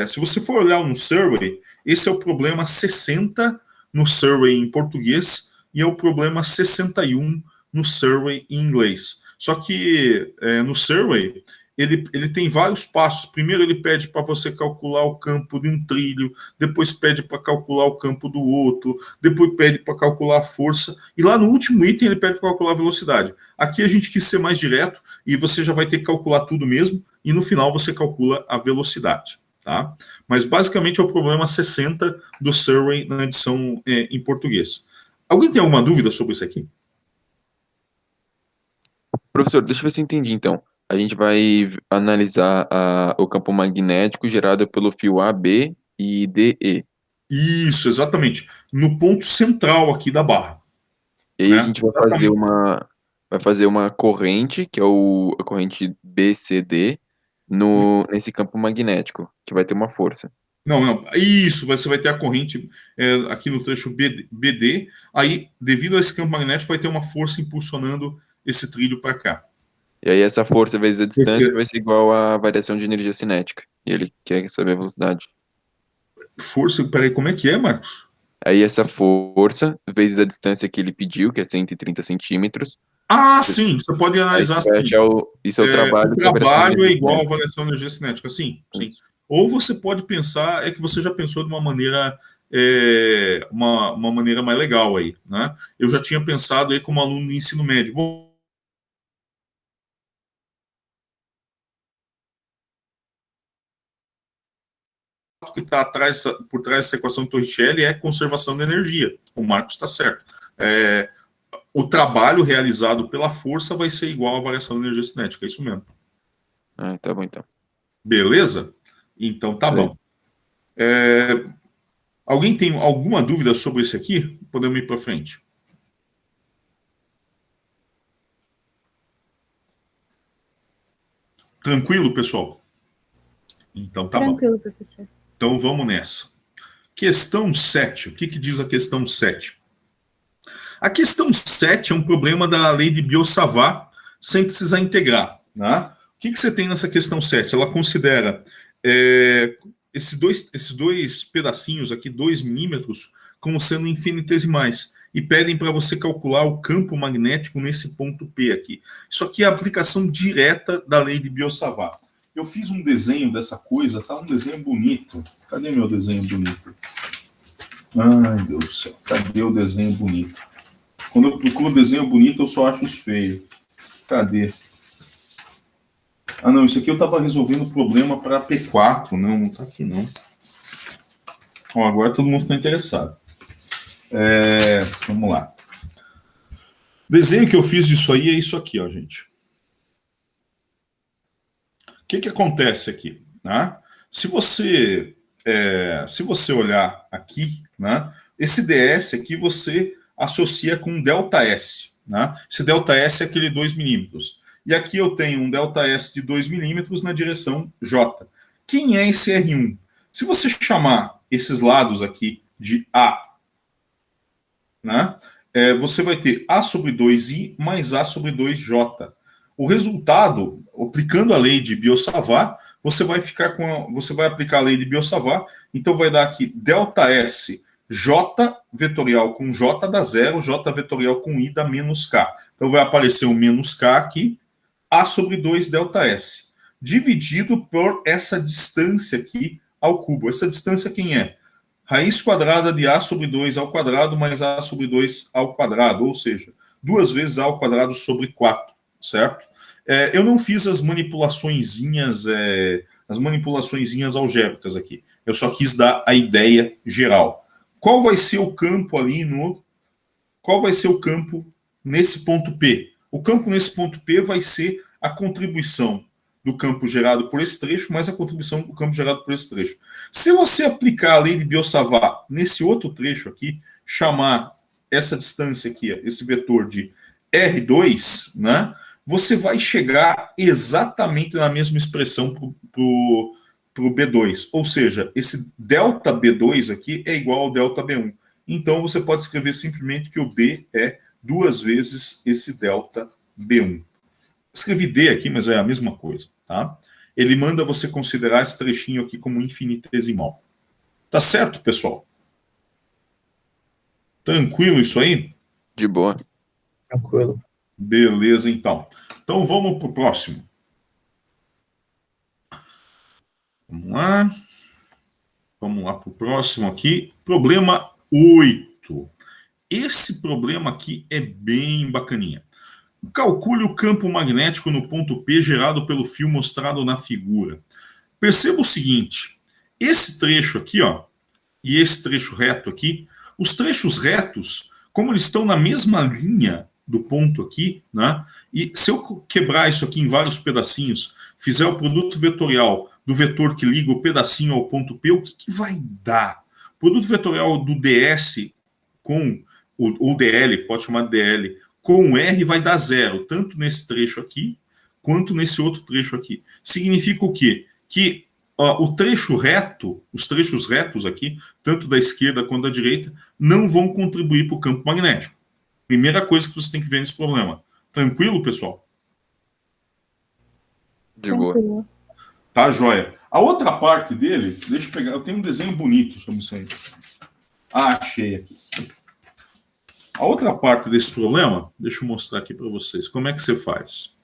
Se você for olhar no Survey, esse é o problema 60 no Survey em português e é o problema 61 no Survey em inglês. Só que no Survey ele tem vários passos. Primeiro ele pede para você calcular o campo de um trilho, depois pede para calcular o campo do outro, depois pede para calcular a força, e lá no último item ele pede para calcular a velocidade. Aqui a gente quis ser mais direto, e você já vai ter que calcular tudo mesmo, e no final você calcula a velocidade. Tá? Mas basicamente é o problema 60 do Survey na edição em português. Alguém tem alguma dúvida sobre isso aqui? Professor, deixa eu ver se eu entendi então. A gente vai analisar o campo magnético gerado pelo fio AB e DE. Isso, exatamente. No ponto central aqui da barra. E aí a gente vai fazer uma corrente, que é a corrente BCD, nesse campo magnético, que vai ter uma força. Não. Isso, você vai ter a corrente aqui no trecho BD. Aí, devido a esse campo magnético, vai ter uma força impulsionando esse trilho para cá. E aí essa força vezes a distância vai ser igual à variação de energia cinética. E ele quer saber a velocidade. Força, peraí, como é que é, Marcos? Aí essa força vezes a distância que ele pediu, que é 130 centímetros. Ah, sim, você pode analisar assim. Isso é o trabalho. O trabalho é igual à variação de energia cinética, sim, sim. Isso. Ou você pode pensar, é que você já pensou de uma maneira, uma maneira mais legal aí, né? Eu já tinha pensado aí como aluno de ensino médio. Bom, o que está por trás dessa equação de Torricelli é conservação de energia. O Marcos está certo. O trabalho realizado pela força vai ser igual à variação de energia cinética, é isso mesmo. Ah, tá bom então. Beleza? Então tá bom. Alguém tem alguma dúvida sobre esse aqui? Podemos ir para frente. Tranquilo, pessoal? Então tá bom. Tranquilo, professor. Então vamos nessa. Questão 7. O que diz a questão 7? A questão 7 é um problema da lei de Biot-Savart sem precisar integrar. Né? O que você tem nessa questão 7? Ela considera esses dois pedacinhos aqui, 2 milímetros, como sendo infinitesimais. E pedem para você calcular o campo magnético nesse ponto P aqui. Isso aqui é a aplicação direta da lei de Biot-Savart. Eu fiz um desenho dessa coisa, tá um desenho bonito. Cadê meu desenho bonito? Ai, Deus do céu, cadê o desenho bonito? Quando eu procuro desenho bonito, eu só acho os feios. Cadê? Ah, não, isso aqui eu estava resolvendo o problema para P4. Não está aqui, não. Ó, agora todo mundo ficou interessado. Vamos lá. O desenho que eu fiz disso aí é isso aqui, ó, gente. O que acontece aqui? Né? Se você olhar aqui, né, esse ds aqui você associa com ΔS. Né? Esse ΔS é aquele 2 milímetros. E aqui eu tenho um ΔS de 2 milímetros na direção J. Quem é esse R1? Se você chamar esses lados aqui de A, né, você vai ter A sobre 2I mais A sobre 2J. O resultado, aplicando a lei de Biot-Savart, você vai aplicar a lei de Biot-Savart, então vai dar aqui ΔS J vetorial com J dá 0, J vetorial com I dá menos K. Então vai aparecer o menos K aqui, A sobre 2 ΔS, dividido por essa distância aqui ao cubo. Essa distância quem é? Raiz quadrada de A sobre 2 ao quadrado mais A sobre 2 ao quadrado, ou seja, 2 vezes A ao quadrado sobre 4, certo? Eu não fiz as manipulaçõezinhas algébricas aqui. Eu só quis dar a ideia geral. Qual vai ser o campo ali Qual vai ser o campo nesse ponto P? O campo nesse ponto P vai ser a contribuição do campo gerado por esse trecho mais a contribuição do campo gerado por esse trecho. Se você aplicar a lei de Biot-Savart nesse outro trecho aqui, chamar essa distância aqui, esse vetor de R2, né, você vai chegar exatamente na mesma expressão para o B2. Ou seja, esse delta B2 aqui é igual ao delta B1. Então, você pode escrever simplesmente que o B é 2 vezes esse delta B1. Escrevi D aqui, mas é a mesma coisa, tá? Ele manda você considerar esse trechinho aqui como infinitesimal. Tá certo, pessoal? Tranquilo isso aí? De boa. Tranquilo. Beleza, então. Então, vamos para o próximo. Vamos lá. Vamos lá para o próximo aqui. Problema 8. Esse problema aqui é bem bacaninha. Calcule o campo magnético no ponto P gerado pelo fio mostrado na figura. Perceba o seguinte, esse trecho aqui, ó, e esse trecho reto aqui, os trechos retos, como eles estão na mesma linha do ponto aqui, né, e se eu quebrar isso aqui em vários pedacinhos, fizer o produto vetorial do vetor que liga o pedacinho ao ponto P, o que vai dar? O produto vetorial do ds com o dl, pode chamar de dl, com o R vai dar 0, tanto nesse trecho aqui, quanto nesse outro trecho aqui. Significa o quê? Que o trecho reto, os trechos retos aqui, tanto da esquerda quanto da direita, não vão contribuir para o campo magnético. Primeira coisa que você tem que ver nesse problema. Tranquilo, pessoal? De boa. Tá, joia. A outra parte dele, deixa eu pegar, eu tenho um desenho bonito sobre isso aí. Achei aqui. A outra parte desse problema, deixa eu mostrar aqui para vocês. Como é que você faz?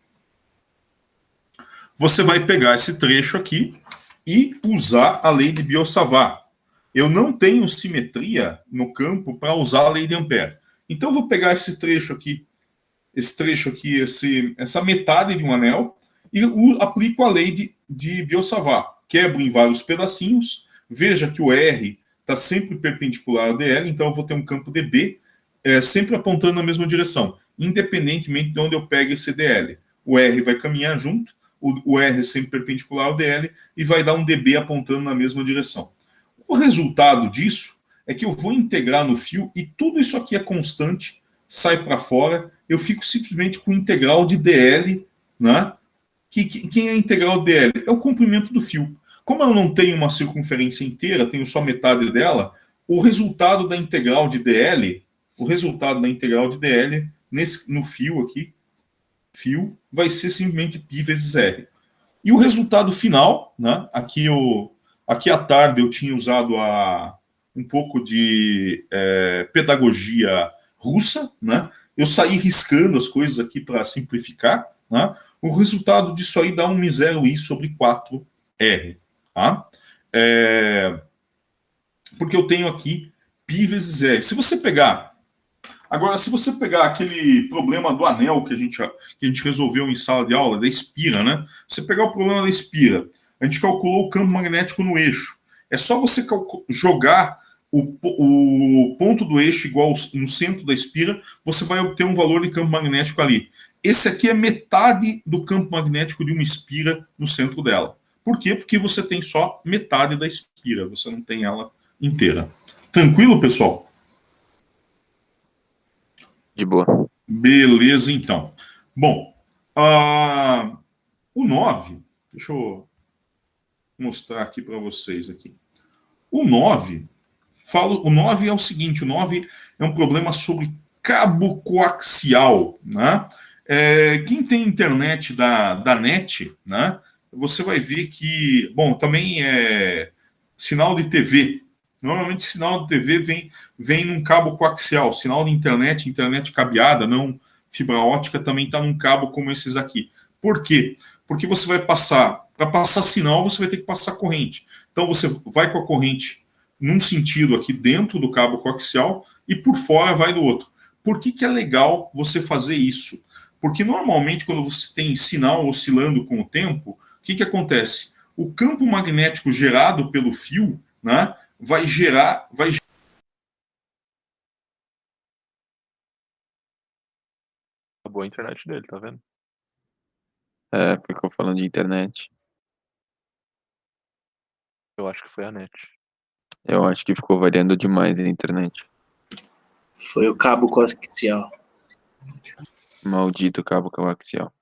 Você vai pegar esse trecho aqui e usar a lei de Biot-Savart. Eu não tenho simetria no campo para usar a lei de Ampère. Então, eu vou pegar esse trecho aqui, essa metade de um anel, e aplico a lei de Biot-Savart. Quebro em vários pedacinhos. Veja que o R está sempre perpendicular ao DL, então eu vou ter um campo DB sempre apontando na mesma direção, independentemente de onde eu pegue esse DL. O R vai caminhar junto, o R é sempre perpendicular ao DL, e vai dar um DB apontando na mesma direção. O resultado disso é que eu vou integrar no fio, e tudo isso aqui é constante, sai para fora, eu fico simplesmente com o integral de DL, né? Quem é a integral DL? É o comprimento do fio. Como eu não tenho uma circunferência inteira, tenho só metade dela, o resultado da integral de DL, no fio aqui, vai ser simplesmente π vezes R. E o resultado final, né? Aqui à tarde eu tinha usado um pouco de pedagogia russa, né? Eu saí riscando as coisas aqui para simplificar, né? O resultado disso aí dá um misero I sobre 4R. Tá? Porque eu tenho aqui π vezes R. Se você pegar aquele problema do anel que a gente resolveu em sala de aula, da espira, né? Você pegar o problema da espira, a gente calculou o campo magnético no eixo. É só você jogar o ponto do eixo igual no centro da espira, você vai obter um valor de campo magnético ali. Esse aqui é metade do campo magnético de uma espira no centro dela. Por quê? Porque você tem só metade da espira, você não tem ela inteira. Tranquilo, pessoal? De boa. Beleza, então. Bom, o 9, deixa eu mostrar aqui para vocês aqui. O 9 é o seguinte, o 9 é um problema sobre cabo coaxial, né? Quem tem internet da NET, né? Você vai ver que, bom, também é sinal de TV. Normalmente sinal de TV vem num cabo coaxial. Sinal de internet cabeada, não fibra ótica, também está num cabo como esses aqui. Por quê? Porque você vai para passar sinal, você vai ter que passar corrente. Então você vai com a corrente num sentido aqui dentro do cabo coaxial e por fora vai do outro. Por que é legal você fazer isso? Porque normalmente quando você tem sinal oscilando com o tempo, o que acontece? O campo magnético gerado pelo fio, né, vai gerar. Acabou a internet dele, tá vendo? Ficou falando de internet. Eu acho que foi a net. Eu acho que ficou variando demais a internet. Foi o cabo coaxial. Maldito cabo coaxial.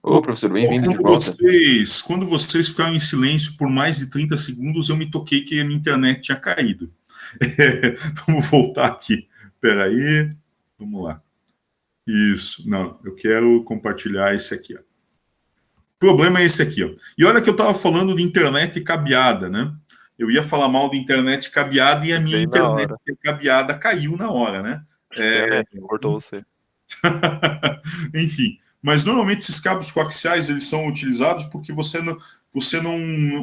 Ô, professor, bem-vindo de volta. Quando vocês ficaram em silêncio por mais de 30 segundos, eu me toquei que a minha internet tinha caído. Vamos voltar aqui. Espera aí. Vamos lá. Isso. Não, eu quero compartilhar esse aqui. Ó. O problema é esse aqui. Ó. E olha que eu estava falando de internet cabeada, né? Eu ia falar mal de internet cabeada e a minha internet cabeada caiu na hora, né? Cortou você. Enfim. Mas normalmente esses cabos coaxiais eles são utilizados porque você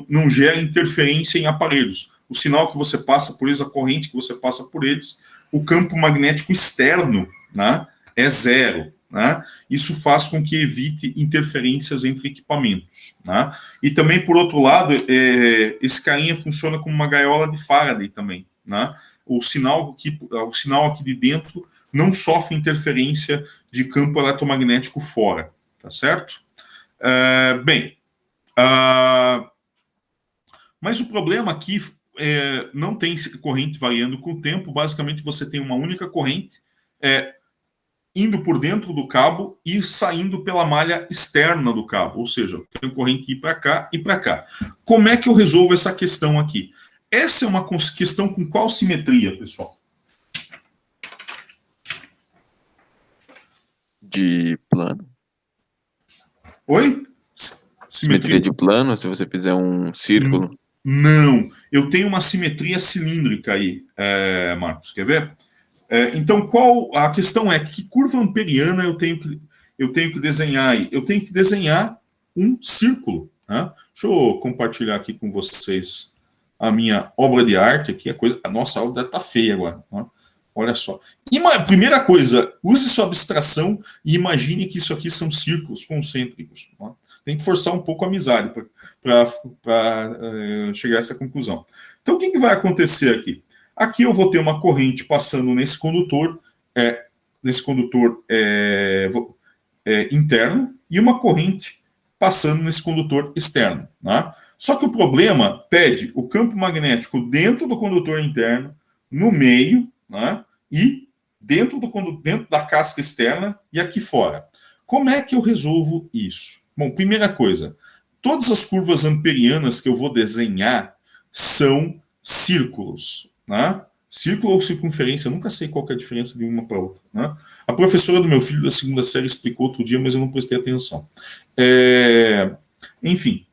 não gera interferência em aparelhos. O sinal que você passa por eles, a corrente que você passa por eles, o campo magnético externo, né, é zero. né? Isso faz com que evite interferências entre equipamentos, né? E também, por outro lado, esse carinha funciona como uma gaiola de Faraday também, né? O sinal aqui de dentro não sofre interferência de campo eletromagnético fora, tá certo? Mas o problema aqui não tem corrente variando com o tempo. Basicamente, você tem uma única corrente indo por dentro do cabo e saindo pela malha externa do cabo. Ou seja, eu tenho corrente ir para cá e para cá. Como é que eu resolvo essa questão aqui? Essa é uma questão com qual simetria, pessoal? De plano. Oi? Simetria de plano, se você fizer um círculo. Não, eu tenho uma simetria cilíndrica aí, Marcos, quer ver? Então, a questão é que curva amperiana eu tenho que desenhar aí? Eu tenho que desenhar um círculo, né? Deixa eu compartilhar aqui com vocês a minha obra de arte aqui, nossa, a obra tá feia agora, né? Olha só. Primeira coisa, use sua abstração e imagine que isso aqui são círculos concêntricos, né? Tem que forçar um pouco a amizade para chegar a essa conclusão. Então, o que vai acontecer aqui? Aqui eu vou ter uma corrente passando nesse condutor interno e uma corrente passando nesse condutor externo, né? Só que o problema pede o campo magnético dentro do condutor interno, no meio, né? E dentro da casca externa e aqui fora. Como é que eu resolvo isso? Bom, primeira coisa, todas as curvas amperianas que eu vou desenhar são círculos, né? Círculo ou circunferência, eu nunca sei qual que é a diferença de uma para outra, né? A professora do meu filho da segunda série explicou outro dia, mas eu não prestei atenção. Enfim,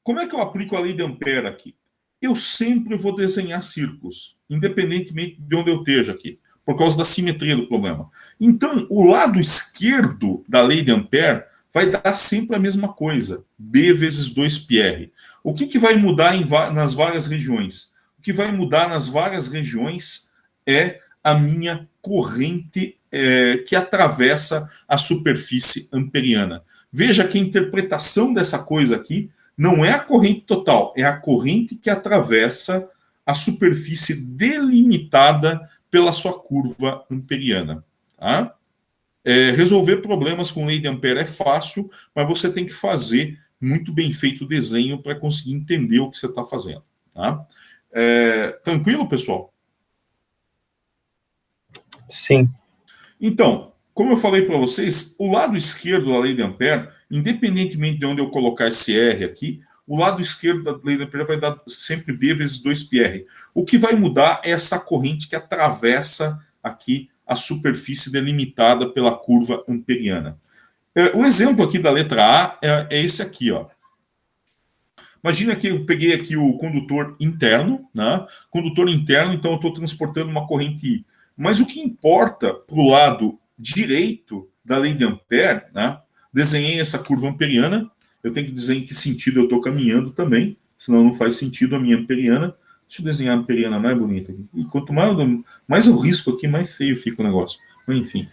como é que eu aplico a lei de Ampère aqui? Eu sempre vou desenhar círculos, independentemente de onde eu esteja aqui, por causa da simetria do problema. Então, o lado esquerdo da lei de Ampère vai dar sempre a mesma coisa, B vezes 2πr. O que vai mudar nas várias regiões? O que vai mudar nas várias regiões é a minha corrente que atravessa a superfície amperiana. Veja que a interpretação dessa coisa aqui não é a corrente total, é a corrente que atravessa a superfície delimitada pela sua curva amperiana. Tá? Resolver problemas com lei de Ampère é fácil, mas você tem que fazer muito bem feito o desenho para conseguir entender o que você está fazendo. Tá? Tranquilo, pessoal? Sim. Então, como eu falei para vocês, o lado esquerdo da lei de Ampère, independentemente de onde eu colocar esse R aqui, o lado esquerdo da lei de Ampère vai dar sempre B vezes 2πr. O que vai mudar é essa corrente que atravessa aqui a superfície delimitada pela curva amperiana. O exemplo aqui da letra A é esse aqui, ó. Imagina que eu peguei aqui o condutor interno, né? Condutor interno, então eu estou transportando uma corrente I. Mas o que importa para o lado direito da lei de Ampère, né? Desenhei essa curva amperiana, eu tenho que dizer em que sentido eu estou caminhando também, senão não faz sentido a minha amperiana. Deixa eu desenhar a amperiana mais bonita aqui. E quanto mais eu risco aqui, mais feio fica o negócio. Mas, enfim.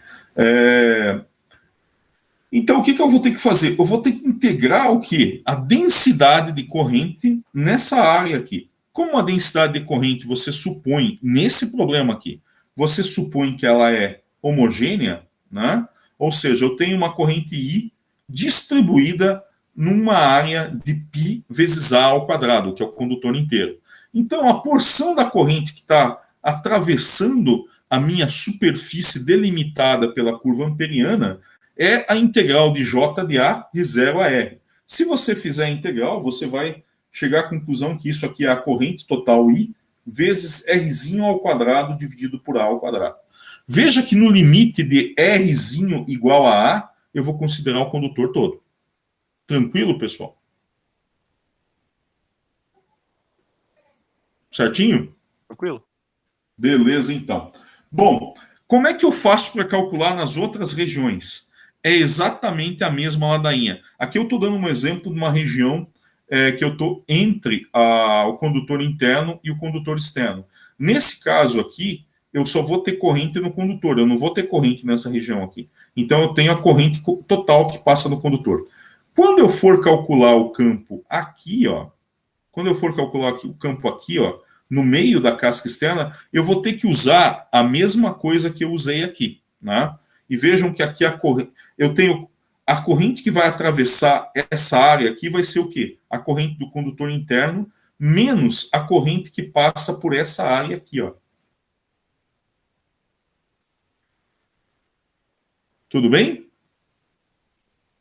Então, o que eu vou ter que fazer? Eu vou ter que integrar o quê? A densidade de corrente nessa área aqui. Como a densidade de corrente você supõe, nesse problema aqui, você supõe que ela é homogênea, né? Ou seja, eu tenho uma corrente I distribuída numa área de π vezes A ao quadrado, que é o condutor inteiro. Então, a porção da corrente que está atravessando a minha superfície delimitada pela curva amperiana é a integral de J de A de 0 a R. Se você fizer a integral, você vai chegar à conclusão que isso aqui é a corrente total I vezes Rzinho ao quadrado dividido por A ao quadrado. Veja que no limite de Rzinho igual a A, eu vou considerar o condutor todo. Tranquilo, pessoal? Certinho? Tranquilo. Beleza, então. Bom, como é que eu faço para calcular nas outras regiões? É exatamente a mesma ladainha. Aqui eu estou dando um exemplo de uma região que eu estou entre o condutor interno e o condutor externo. Nesse caso aqui, eu só vou ter corrente no condutor, eu não vou ter corrente nessa região aqui. Então, eu tenho a corrente total que passa no condutor. Quando eu for calcular o campo aqui, ó, quando eu for calcular aqui, o campo aqui, ó, no meio da casca externa, eu vou ter que usar a mesma coisa que eu usei aqui, né? E vejam que aqui eu tenho a corrente que vai atravessar essa área aqui vai ser o quê? A corrente do condutor interno menos a corrente que passa por essa área aqui, ó. Tudo bem?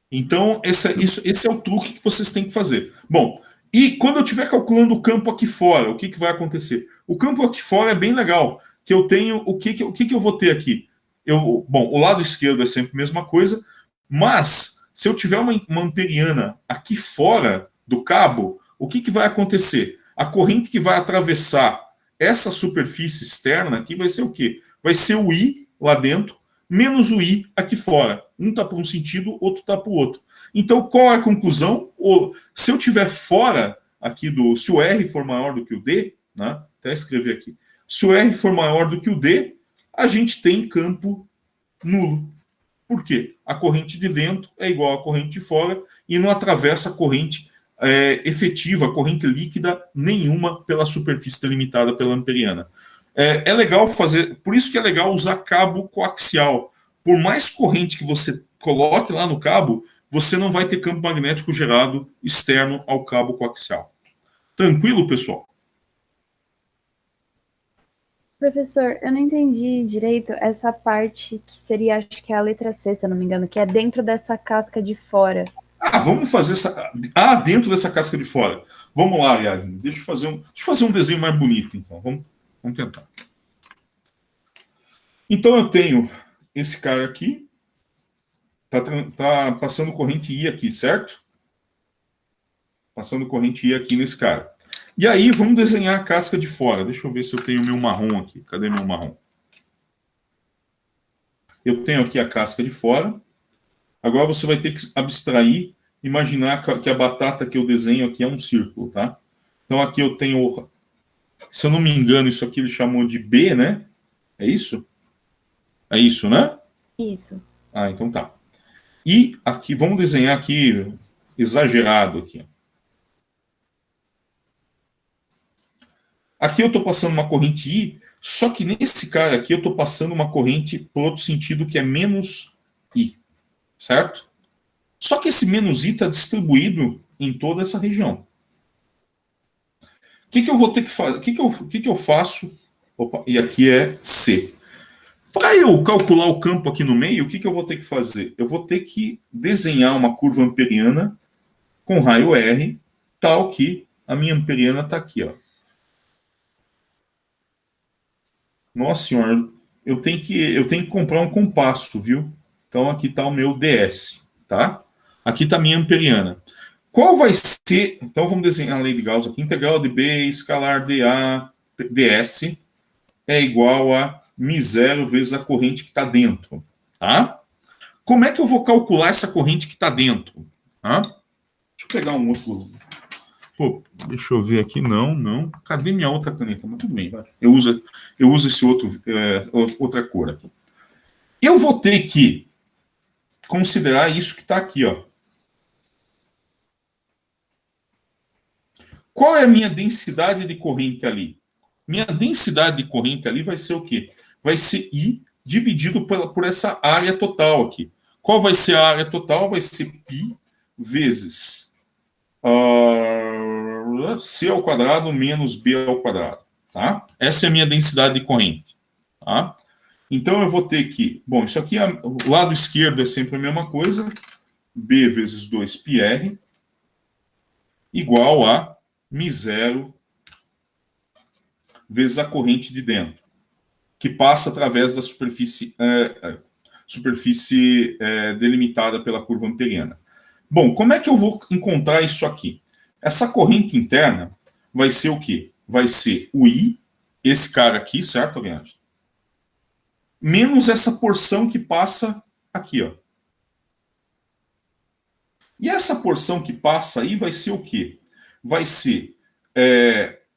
Então, esse é o truque que vocês têm que fazer. Bom, e quando eu estiver calculando o campo aqui fora, o que vai acontecer? O campo aqui fora é bem legal, que eu tenho, o que eu vou ter aqui? Bom, o lado esquerdo é sempre a mesma coisa, mas se eu tiver uma amperiana aqui fora do cabo, o que vai acontecer? A corrente que vai atravessar essa superfície externa aqui vai ser o quê? Vai ser o I lá dentro, menos o I aqui fora. Um está para um sentido, outro está para o outro. Então, qual é a conclusão? Se eu tiver fora aqui se o R for maior do que o D, né? Até escrever aqui. Se o R for maior do que o D, a gente tem campo nulo. Por quê? A corrente de dentro é igual à corrente de fora e não atravessa a corrente efetiva, a corrente líquida nenhuma pela superfície delimitada pela amperiana. É legal fazer, por isso que é legal usar cabo coaxial. Por mais corrente que você coloque lá no cabo, você não vai ter campo magnético gerado externo ao cabo coaxial. Tranquilo, pessoal? Professor, eu não entendi direito essa parte que seria, acho que é a letra C, se eu não me engano, que é dentro dessa casca de fora. Vamos fazer essa... dentro dessa casca de fora. Vamos lá, Ariadne. Deixa eu fazer um desenho mais bonito, então. Vamos tentar. Então, eu tenho esse cara aqui. Tá passando corrente I aqui, certo? Passando corrente I aqui nesse cara. E aí, vamos desenhar a casca de fora. Deixa eu ver se eu tenho meu marrom aqui. Cadê meu marrom? Eu tenho aqui a casca de fora. Agora você vai ter que abstrair, imaginar que a batata que eu desenho aqui é um círculo, tá? Então aqui eu tenho, se eu não me engano, isso aqui ele chamou de B, né? É isso? É isso, né? Isso. Então tá. E aqui, vamos desenhar aqui, exagerado aqui. Aqui eu estou passando uma corrente I, só que nesse cara aqui eu estou passando uma corrente por outro sentido que é menos I. Certo? Só que esse menos I está distribuído em toda essa região. O que eu vou ter que fazer? O que eu faço? Opa, e aqui é C. Para eu calcular o campo aqui no meio, o que eu vou ter que fazer? Eu vou ter que desenhar uma curva amperiana com raio R, tal que a minha amperiana está aqui, ó. Nossa senhora, eu tenho que comprar um compasso, viu? Então, aqui está o meu DS, tá? Aqui está a minha amperiana. Qual vai ser... Então, vamos desenhar a lei de Gauss aqui. Integral de B escalar dA ds é igual a μ0 vezes a corrente que está dentro, tá? Como é que eu vou calcular essa corrente que está dentro? Tá? Deixa eu pegar um outro... Pô, deixa eu ver aqui. Não. Cadê minha outra caneta? Mas tudo bem, vai. Eu uso esse outra cor aqui. Eu vou ter que considerar isso que está aqui, ó. Qual é a minha densidade de corrente ali? Minha densidade de corrente ali vai ser o quê? Vai ser I dividido por essa área total aqui. Qual vai ser a área total? Vai ser π vezes C ao quadrado menos B ao quadrado. Tá? Essa é a minha densidade de corrente. Tá? Então, eu vou ter que... Bom, isso aqui, o lado esquerdo é sempre a mesma coisa. B vezes 2πr igual a μ0 vezes a corrente de dentro, que passa através da superfície delimitada pela curva amperiana. Bom, como é que eu vou encontrar isso aqui? Essa corrente interna vai ser o quê? Vai ser o I, esse cara aqui, certo, Ariadne? Menos essa porção que passa aqui, ó. E essa porção que passa aí vai ser o quê? Vai ser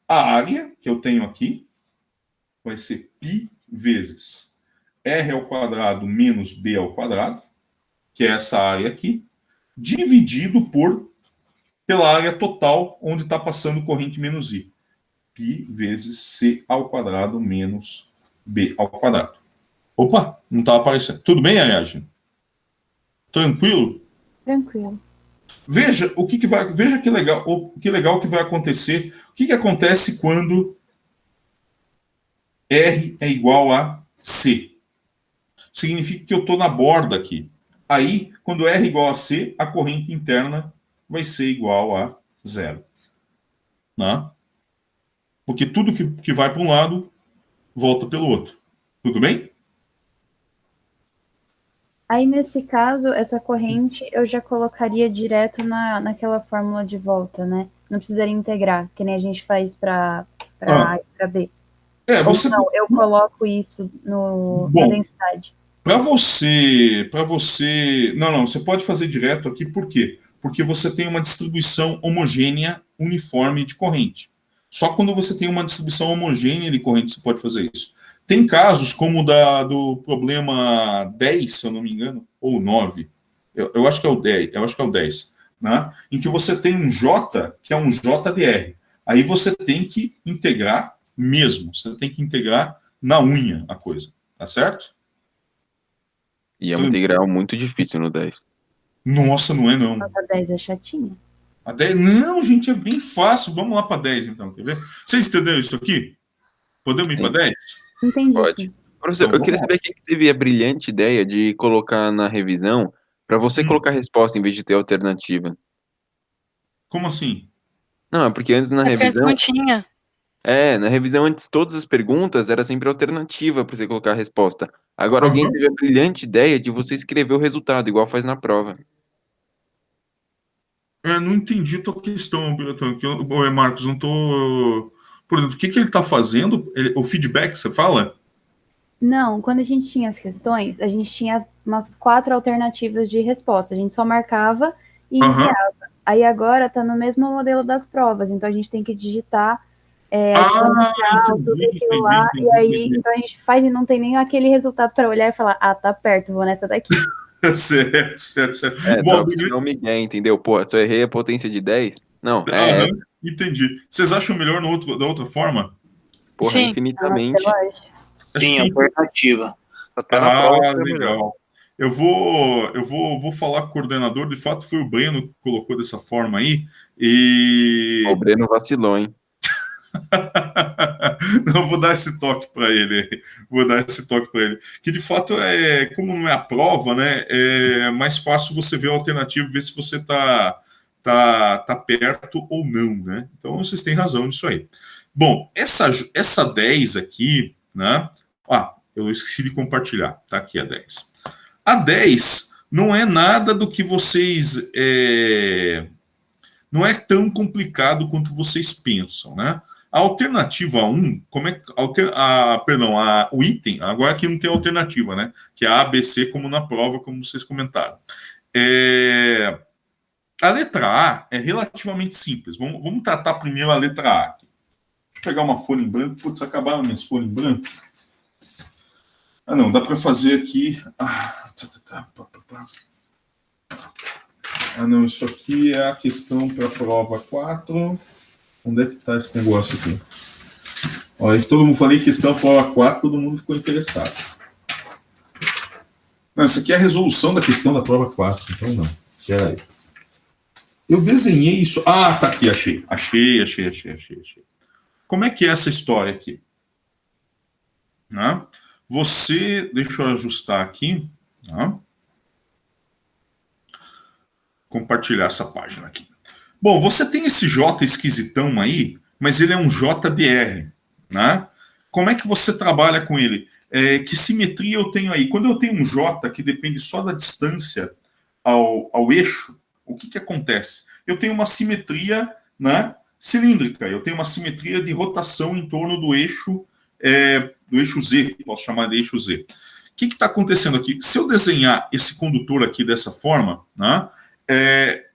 a área que eu tenho aqui, vai ser π vezes R ao quadrado menos B ao quadrado, que é essa área aqui, dividido pela área total onde está passando corrente menos I. Π vezes C ao quadrado menos B ao quadrado. Opa, não estava aparecendo. Tudo bem, Ariadne? Tranquilo? Tranquilo. Veja veja que legal que vai acontecer. O que acontece quando R é igual a C? Significa que eu estou na borda aqui. Aí, quando R é igual a C, a corrente interna vai ser igual a 0. Né? Porque tudo que vai para um lado, volta pelo outro. Tudo bem? Aí, nesse caso, essa corrente eu já colocaria direto naquela fórmula de volta, né? Não precisaria integrar, que nem a gente faz para A e para B. Ou não, eu coloco isso na densidade. Para você... Não, você pode fazer direto aqui, por quê? Porque você tem uma distribuição homogênea, uniforme de corrente. Só quando você tem uma distribuição homogênea de corrente você pode fazer isso. Tem casos como do problema 10, se eu não me engano, ou 9. Eu acho que é o 10, né? Em que você tem um J, que é um JDR. Aí você tem que integrar mesmo. Você tem que integrar na unha a coisa. Tá certo? E é uma integral muito difícil no 10. Nossa, não é não. A 10 é chatinha. A 10, não, gente, é bem fácil. Vamos lá para 10 então, quer ver? Vocês entenderam isso aqui? Podemos ir para 10? Entendi. Pode. Sim. Professor, Então, eu queria saber quem que teve a brilhante ideia de colocar na revisão para você colocar a resposta em vez de ter alternativa. Como assim? Não, é porque antes na Porque antes revisão. não tinha. Na revisão antes todas as perguntas era sempre alternativa para você colocar a resposta. Agora alguém teve a brilhante ideia de você escrever o resultado, igual faz na prova. Não entendi a tua questão, Marcos. Não tô. Por exemplo, o que ele está fazendo? O feedback, você fala? Não, quando a gente tinha as questões, a gente tinha umas 4 alternativas de resposta. A gente só marcava e enviava. Aí agora está no mesmo modelo das provas, então a gente tem que digitar tudo aquilo lá, e aí então a gente faz e não tem nem aquele resultado para olhar e falar, tá perto, vou nessa daqui. certo. Bom, não me ganha, entendeu? Pô, se eu errei a potência de 10, não, entendi. Vocês acham melhor da outra forma? Porra, Sim. infinitamente. Sim, alternativa. Até na prova legal. Melhor. Eu vou falar com o coordenador, de fato foi o Breno que colocou dessa forma aí, e... O Breno vacilou, hein? Não, vou dar esse toque para ele. Que de fato como não é a prova, né? É mais fácil você ver a alternativa, ver se você tá perto ou não, né? Então vocês têm razão nisso aí. Bom, essa 10 aqui, né? Eu esqueci de compartilhar. Tá aqui a 10. A 10 não é nada do que vocês... Não é tão complicado quanto vocês pensam, né? A alternativa 1, o item, agora aqui não tem alternativa, né? Que é A, B, C, como na prova, como vocês comentaram. A letra A é relativamente simples. Vamos tratar primeiro a letra A aqui. Deixa eu pegar uma folha em branco. Putz, acabaram minhas folhas em branco. Não, dá para fazer aqui... não, isso aqui é a questão para a prova 4. Onde é que está esse negócio aqui? Olha, todo mundo falei questão para a prova 4, todo mundo ficou interessado. Não, isso aqui é a resolução da questão da prova 4, então não. Espera aí. Eu desenhei isso... tá aqui, achei. Como é que é essa história aqui? Deixa eu ajustar aqui. Compartilhar essa página aqui. Bom, você tem esse J esquisitão aí, mas ele é um JDR, né? Como é que você trabalha com ele? Que simetria eu tenho aí? Quando eu tenho um J que depende só da distância ao eixo, o que acontece? Eu tenho uma simetria, né, cilíndrica, eu tenho uma simetria de rotação em torno do eixo Z, posso chamar de eixo Z. O que está acontecendo aqui? Se eu desenhar esse condutor aqui dessa forma, né,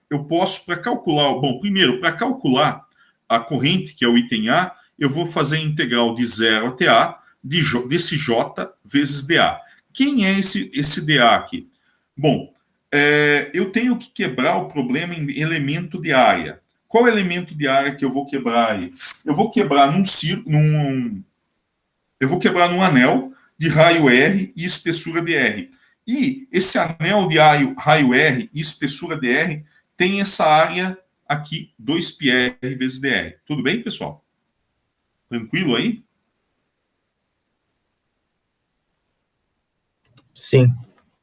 eu posso, para calcular... Bom, primeiro, para calcular a corrente, que é o item A, eu vou fazer a integral de 0 até A, desse J vezes dA. Quem é esse dA aqui? Bom, eu tenho que quebrar o problema em elemento de área. Qual elemento de área que eu vou quebrar aí? Eu vou quebrar eu vou quebrar num anel de raio R e espessura dr. E esse anel de raio R e espessura dr tem essa área aqui, 2πr vezes dr. Tudo bem, pessoal? Tranquilo aí? Sim.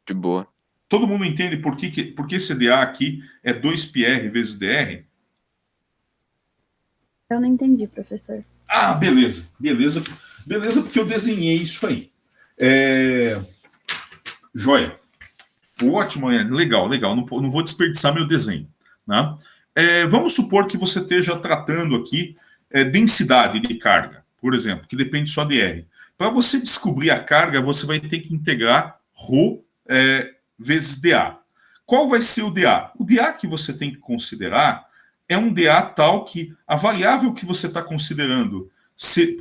De boa. Todo mundo entende por que esse dA aqui é 2πr vezes dr? Eu não entendi, professor. Ah, beleza. Beleza, porque eu desenhei isso aí. Joia. Ótimo, legal. Não vou desperdiçar meu desenho. Né? Vamos supor que você esteja tratando aqui densidade de carga, por exemplo, que depende só de R. Para você descobrir a carga, você vai ter que integrar ρ vezes dA. Qual vai ser o dA? O dA que você tem que considerar é um dA tal que a variável que você está considerando,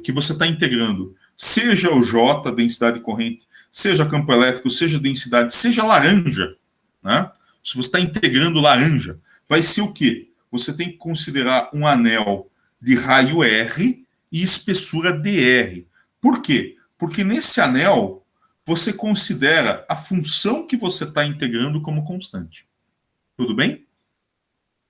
que você está integrando, seja o J, densidade corrente, seja campo elétrico, seja densidade, seja laranja, né? Se você está integrando laranja, vai ser o quê? Você tem que considerar um anel de raio R e espessura dr. Por quê? Porque nesse anel você considera a função que você está integrando como constante. Tudo bem?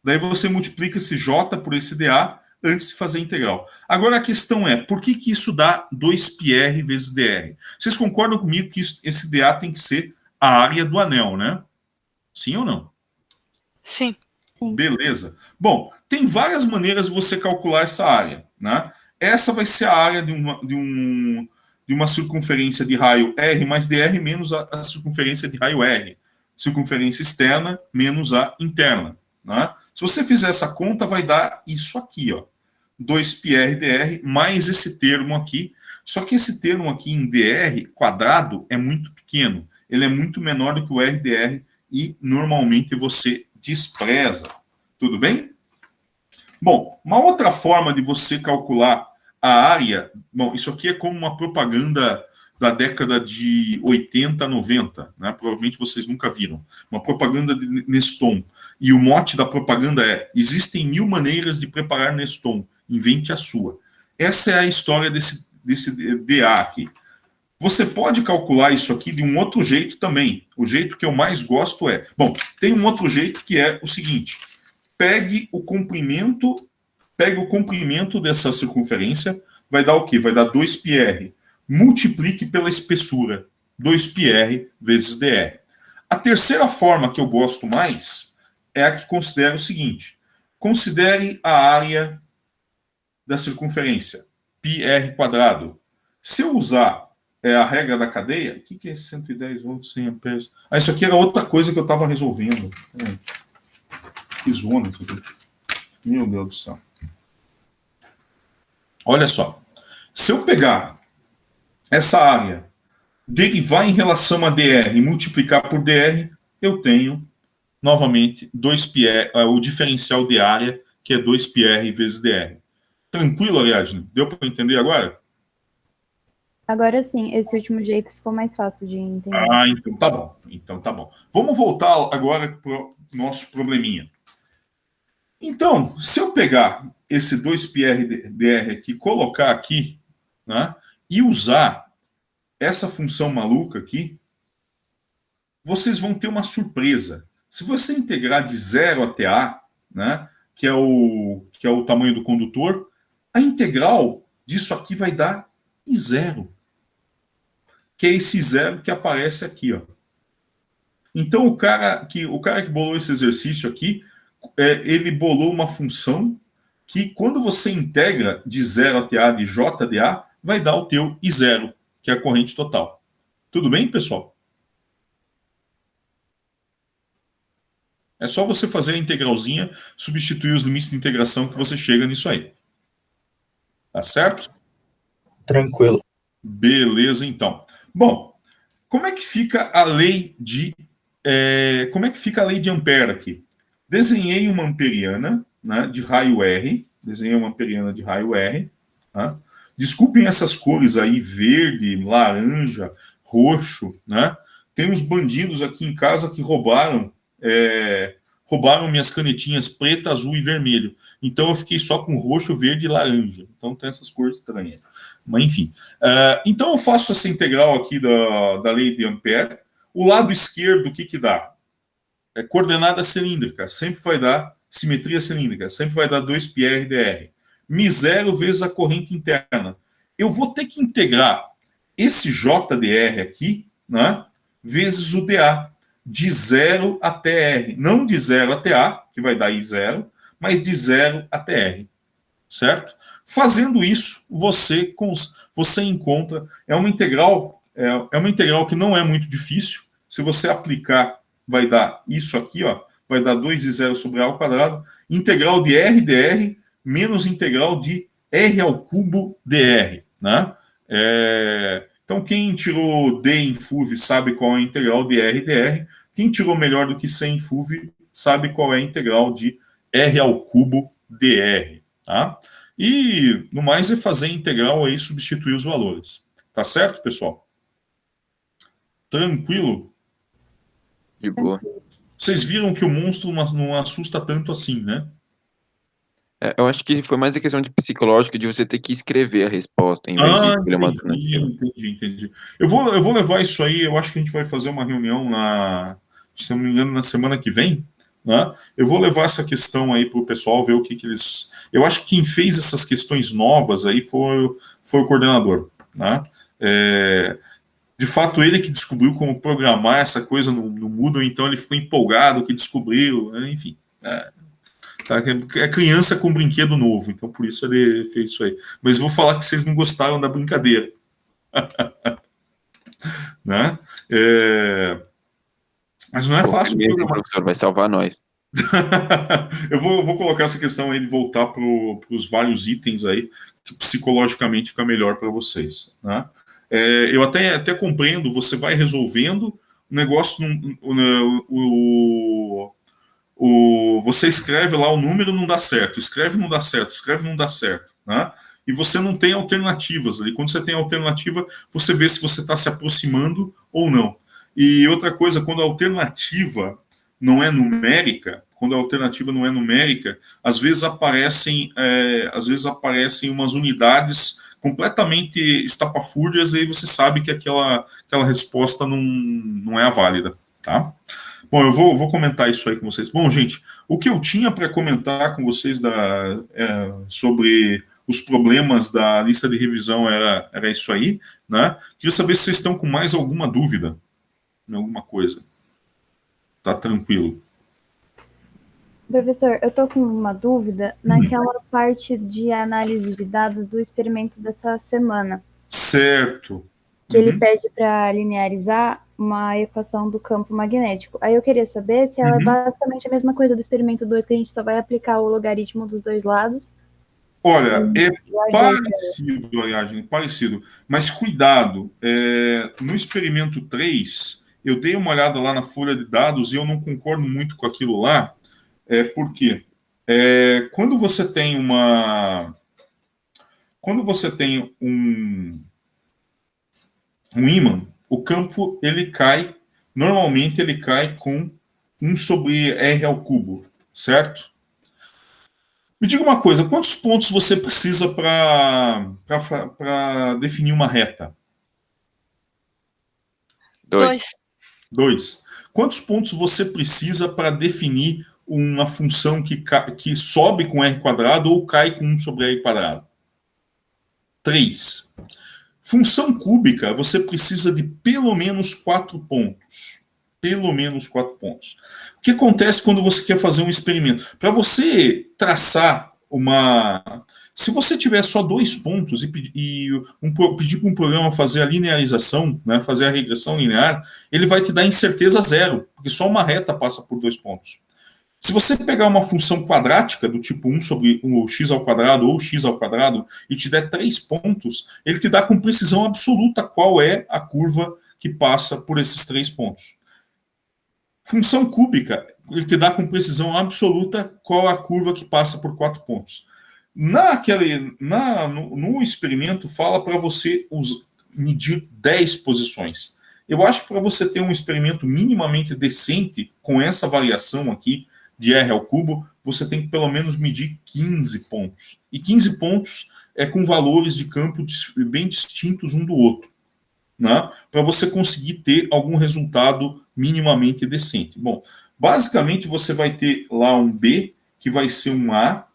Daí você multiplica esse J por esse dA antes de fazer a integral. Agora a questão é, por que isso dá 2πr vezes dr? Vocês concordam comigo que esse dA tem que ser a área do anel, né? Sim ou não? Sim. Beleza. Bom, tem várias maneiras de você calcular essa área, né? Essa vai ser a área de uma circunferência de raio R mais dr menos a circunferência de raio R. Circunferência externa menos a interna. Né? Se você fizer essa conta, vai dar isso aqui, ó, 2πr dr mais esse termo aqui. Só que esse termo aqui em dr quadrado é muito pequeno. Ele é muito menor do que o rdr e normalmente você despreza. Tudo bem? Bom, uma outra forma de você calcular a área... Bom, isso aqui é como uma propaganda da década de 80, 90. Né? Provavelmente vocês nunca viram. Uma propaganda de Neston. E o mote da propaganda é: existem 1000 maneiras de preparar Neston. Invente a sua. Essa é a história desse dA aqui. Você pode calcular isso aqui de um outro jeito também. O jeito que eu mais gosto é... Bom, tem um outro jeito que é o seguinte. Pegue o comprimento dessa circunferência, vai dar o quê? Vai dar 2πr. Multiplique pela espessura, 2πr vezes dr. A terceira forma que eu gosto mais é a que considera o seguinte. Considere a área da circunferência, πr². Se eu usar a regra da cadeia, o que é esse 110 volts 100 amperes? Isso aqui era outra coisa que eu estava resolvendo. Que zona isso aqui. Meu Deus do céu. Olha só. Se eu pegar essa área, derivar em relação a dr e multiplicar por dr, eu tenho, novamente, 2πr, o diferencial de área, que é 2πr vezes dr. Tranquilo, Ariadne? Deu para entender agora? Agora sim, esse último jeito ficou mais fácil de entender. Ah, então tá bom. Vamos voltar agora para o nosso probleminha. Então, se eu pegar esse 2πr dr aqui, colocar aqui, né, e usar essa função maluca aqui, vocês vão ter uma surpresa. Se você integrar de 0 até A, né, que é o tamanho do condutor, a integral disso aqui vai dar I0. Que é esse zero que aparece aqui, ó. Então, o cara que bolou esse exercício aqui, ele bolou uma função que, quando você integra de 0 até A de J de A, vai dar o teu I0, que é a corrente total. Tudo bem, pessoal? É só você fazer a integralzinha, substituir os limites de integração que você chega nisso aí. Tá certo? Tranquilo. Beleza, então. Bom, como é que fica a lei de Ampère aqui? Desenhei uma amperiana, né, de raio R. Desenhei uma amperiana de raio R. Tá? Desculpem essas cores aí, verde, laranja, roxo, né? Tem uns bandidos aqui em casa que roubaram minhas canetinhas preta, azul e vermelho. Então eu fiquei só com roxo, verde e laranja. Então tem essas cores estranhas. Mas enfim. Então eu faço essa integral aqui da lei de Ampère. O lado esquerdo, o que dá? É coordenada cilíndrica. Sempre vai dar simetria cilíndrica. Sempre vai dar 2πr dr. μ0 vezes a corrente interna. Eu vou ter que integrar esse JdR aqui, né, vezes o dA, de 0 até R. Não de 0 até A, que vai dar I0, mas de 0 até R. Certo? Fazendo isso, você encontra... É uma integral que não é muito difícil. Se você aplicar, vai dar isso aqui, ó, vai dar 2I0 sobre A ao quadrado. Integral de R dr menos integral de R ao cubo dr. Né? Então, quem tirou D em FUV sabe qual é a integral de R dr. Quem tirou melhor do que C em FUV sabe qual é a integral de R ao cubo dr. Tá? E, no mais, é fazer a integral aí, substituir os valores. Tá certo, pessoal? Tranquilo? De boa. Vocês viram que o monstro não assusta tanto assim, né? Eu acho que foi mais a questão de psicológica de você ter que escrever a resposta, em vez de escolher uma alternativa. Entendi. Eu vou levar isso aí, eu acho que a gente vai fazer uma reunião se não me engano, na semana que vem, né? Eu vou levar essa questão aí para o pessoal ver o que eles... Eu acho que quem fez essas questões novas aí foi o coordenador, né? De fato, ele que descobriu como programar essa coisa no Moodle, então ele ficou empolgado que descobriu, enfim... É criança com brinquedo novo, então por isso ele fez isso aí. Mas vou falar que vocês não gostaram da brincadeira. Né? Mas não é fácil. Mesmo, professor, vai salvar nós. Eu vou colocar essa questão aí de voltar para os vários itens aí, que psicologicamente fica melhor para vocês. Né? Eu até compreendo, você vai resolvendo o negócio, você escreve lá o número, não dá certo, escreve, não dá certo, escreve, não dá certo, né? E você não tem alternativas ali. Quando você tem alternativa, você vê se você está se aproximando ou não. E outra coisa, quando a alternativa não é numérica, às vezes aparecem umas unidades completamente estapafúrdias e aí você sabe que aquela resposta não é a válida, tá? Bom, eu vou comentar isso aí com vocês. Bom, gente, o que eu tinha para comentar com vocês sobre os problemas da lista de revisão era isso aí, né? Queria saber se vocês estão com mais alguma dúvida em alguma coisa. Tá tranquilo. Professor, eu estou com uma dúvida naquela parte de análise de dados do experimento dessa semana. Certo. Que ele pede para linearizar uma equação do campo magnético. Aí eu queria saber se ela é basicamente a mesma coisa do experimento 2, que a gente só vai aplicar o logaritmo dos dois lados. Olha, é parecido. Mas cuidado, no experimento 3, eu dei uma olhada lá na folha de dados e eu não concordo muito com aquilo lá. Por quê? Quando você tem um ímã, o campo normalmente ele cai com 1 sobre R ao cubo, certo? Me diga uma coisa, quantos pontos você precisa para definir uma reta? 2. Quantos pontos você precisa para definir uma função que sobe com R quadrado ou cai com 1 sobre R quadrado? 3. Função cúbica, você precisa de pelo menos 4 pontos. Pelo menos 4 pontos. O que acontece quando você quer fazer um experimento? Para você traçar se você tiver só 2 pontos e pedir para um programa fazer a linearização, né, fazer a regressão linear, ele vai te dar incerteza 0, porque só uma reta passa por 2 pontos. Se você pegar uma função quadrática do tipo 1 sobre o x ao quadrado ou x ao quadrado e te der 3 pontos, ele te dá com precisão absoluta qual é a curva que passa por esses 3 pontos. Função cúbica, ele te dá com precisão absoluta qual é a curva que passa por 4 pontos. No experimento fala para você medir 10 posições. Eu acho que para você ter um experimento minimamente decente com essa variação aqui de R ao cubo, você tem que pelo menos medir 15 pontos. E 15 pontos é com valores de campo bem distintos um do outro, né? Para você conseguir ter algum resultado minimamente decente. Bom, basicamente você vai ter lá um B, que vai ser um A,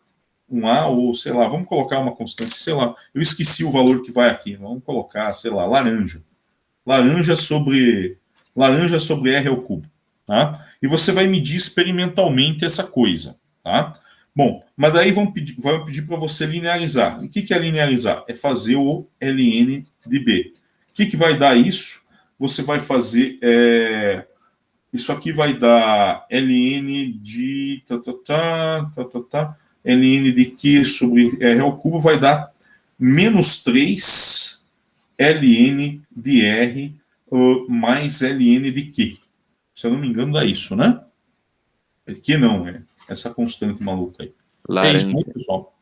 ou sei lá, vamos colocar uma constante, sei lá, eu esqueci o valor que vai aqui, vamos colocar, sei lá, laranja. Laranja sobre R ao cubo, tá? E você vai medir experimentalmente essa coisa, tá? Bom, mas daí vão pedir para você linearizar. O que é linearizar? É fazer o ln de B. O que vai dar isso? Você vai fazer isso aqui vai dar ln de ln de Q sobre R ao cubo vai dar menos 3 ln de R mais ln de Q. Se eu não me engano, dá isso, né? Q não, é essa constante maluca aí. É isso, né, pessoal?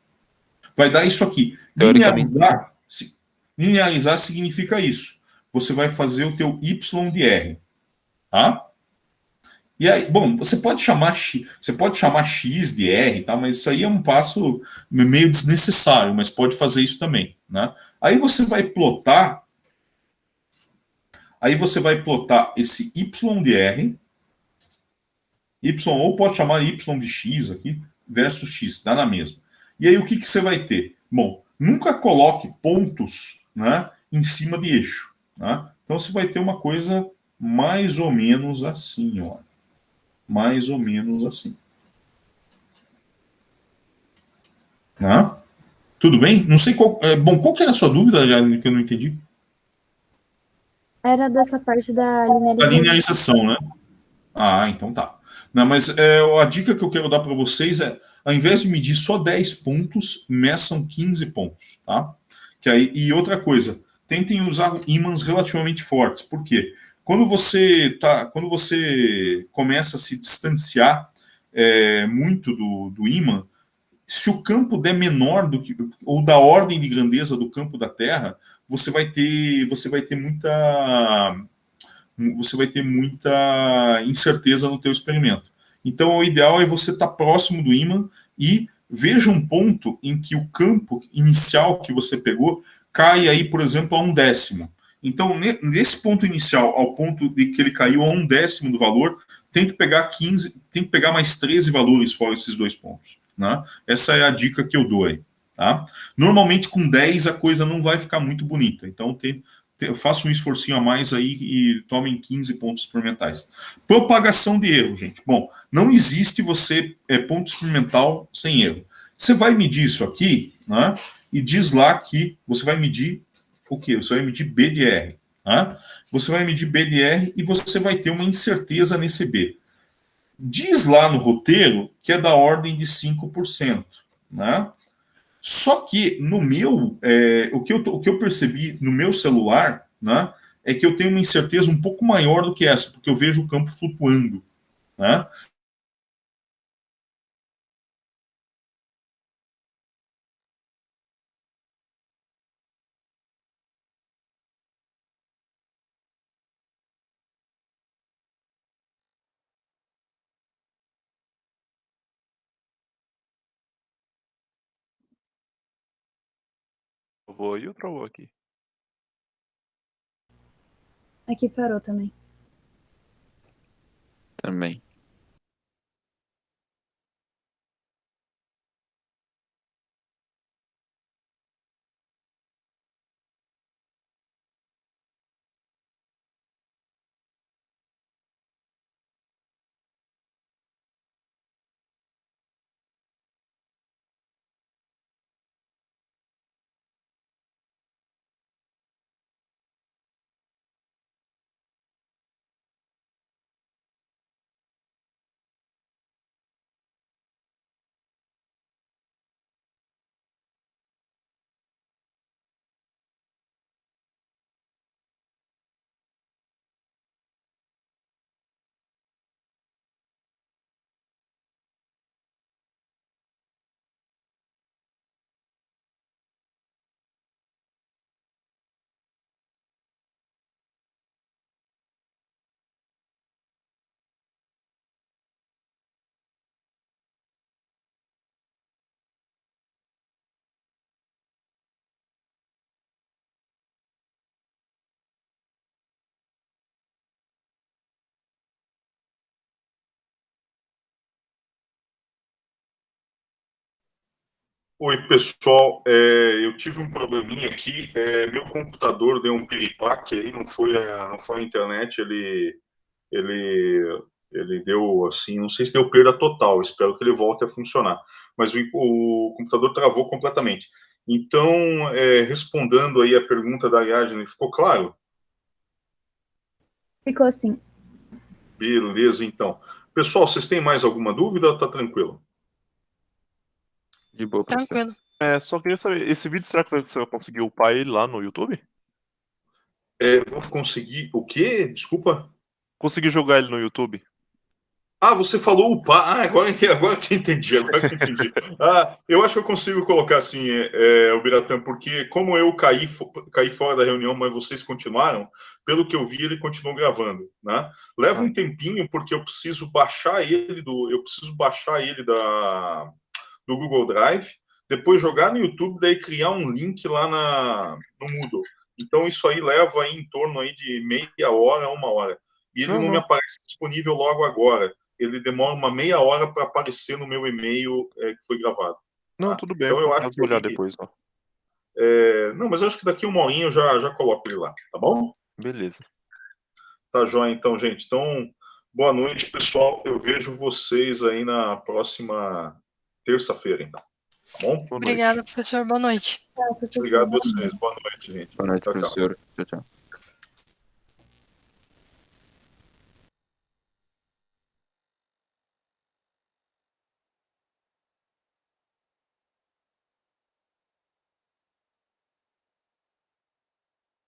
Vai dar isso aqui. Linearizar significa isso. Você vai fazer o teu y de R, tá? E aí, bom, você pode chamar x de R, tá? Mas isso aí é um passo meio desnecessário, mas pode fazer isso também, né? Aí você vai plotar esse y de R, ou pode chamar y de x aqui, versus x, dá na mesma. E aí o que você vai ter? Bom, nunca coloque pontos, né, em cima de eixo, né? Então você vai ter uma coisa mais ou menos assim, ó. Mais ou menos assim. Né? Tudo bem? Não sei qual. Bom, qual que era a sua dúvida, que eu não entendi? Era dessa parte da A linearização, né? Ah, então tá. Não, mas a dica que eu quero dar para vocês é, ao invés de medir só 10 pontos, meçam 15 pontos, tá? E outra coisa, tentem usar ímãs relativamente fortes. Por quê? Quando você começa a se distanciar muito do ímã, se o campo der menor do que ou da ordem de grandeza do campo da Terra, você vai ter muita incerteza no teu experimento. Então, o ideal é você estar próximo do ímã e veja um ponto em que o campo inicial que você pegou cai aí, por exemplo, a 1/10. Então, nesse ponto inicial, ao ponto de que ele caiu a 1/10 do valor, tem que pegar mais 13 valores fora esses dois pontos, né? Essa é a dica que eu dou aí, tá? Normalmente com 10 a coisa não vai ficar muito bonita, então faça um esforcinho a mais aí e tomem 15 pontos experimentais. Propagação de erro, gente. Bom, não existe ponto experimental sem erro. Você vai medir isso aqui, né? E diz lá que você vai medir o quê? Você vai medir B de R. Né? Você vai medir B de R e você vai ter uma incerteza nesse B. Diz lá no roteiro que é da ordem de 5%. Né? Só que no meu, o que eu percebi no meu celular, né, é que eu tenho uma incerteza um pouco maior do que essa, porque eu vejo o campo flutuando. Né? Travou aí ou travou aqui? Aqui parou também. Também. Oi, pessoal. Eu tive um probleminha aqui. Meu computador deu um piripaque aí, não foi a internet. Ele deu assim, não sei se deu perda total. Espero que ele volte a funcionar. Mas o computador travou completamente. Então, respondendo aí a pergunta da Ariadne, ficou claro? Ficou assim. Beleza, então. Pessoal, vocês têm mais alguma dúvida ou tá tranquilo? De boa, professor. Tranquilo. Só queria saber, esse vídeo, será que você vai conseguir upar ele lá no YouTube? Vou conseguir o quê? Desculpa. Conseguir jogar ele no YouTube? Ah, você falou upar. Ah, agora que eu entendi. Eu acho que eu consigo colocar assim, o Biratã, porque como eu caí fora da reunião, mas vocês continuaram, pelo que eu vi, ele continuou gravando, né? Leva um tempinho, porque eu preciso baixar ele do Google Drive, depois jogar no YouTube, daí criar um link lá no Moodle. Então isso aí leva aí em torno aí de meia hora a 1 hora. E ele não me aparece disponível logo agora. Ele demora uma meia hora para aparecer no meu e-mail que foi gravado. Não, tá? tudo bem. Então eu acho que olhar depois, ó. não, mas eu acho que daqui 1 horinha eu já coloco ele lá, tá bom? Beleza. Tá joia, então, gente. Então, boa noite, pessoal. Eu vejo vocês aí na próxima terça-feira, então. Tá bom? Obrigada, professor. Boa noite. Obrigado a vocês. Boa noite, gente. Boa noite, Tchau, tchau. professor. Tchau, tchau.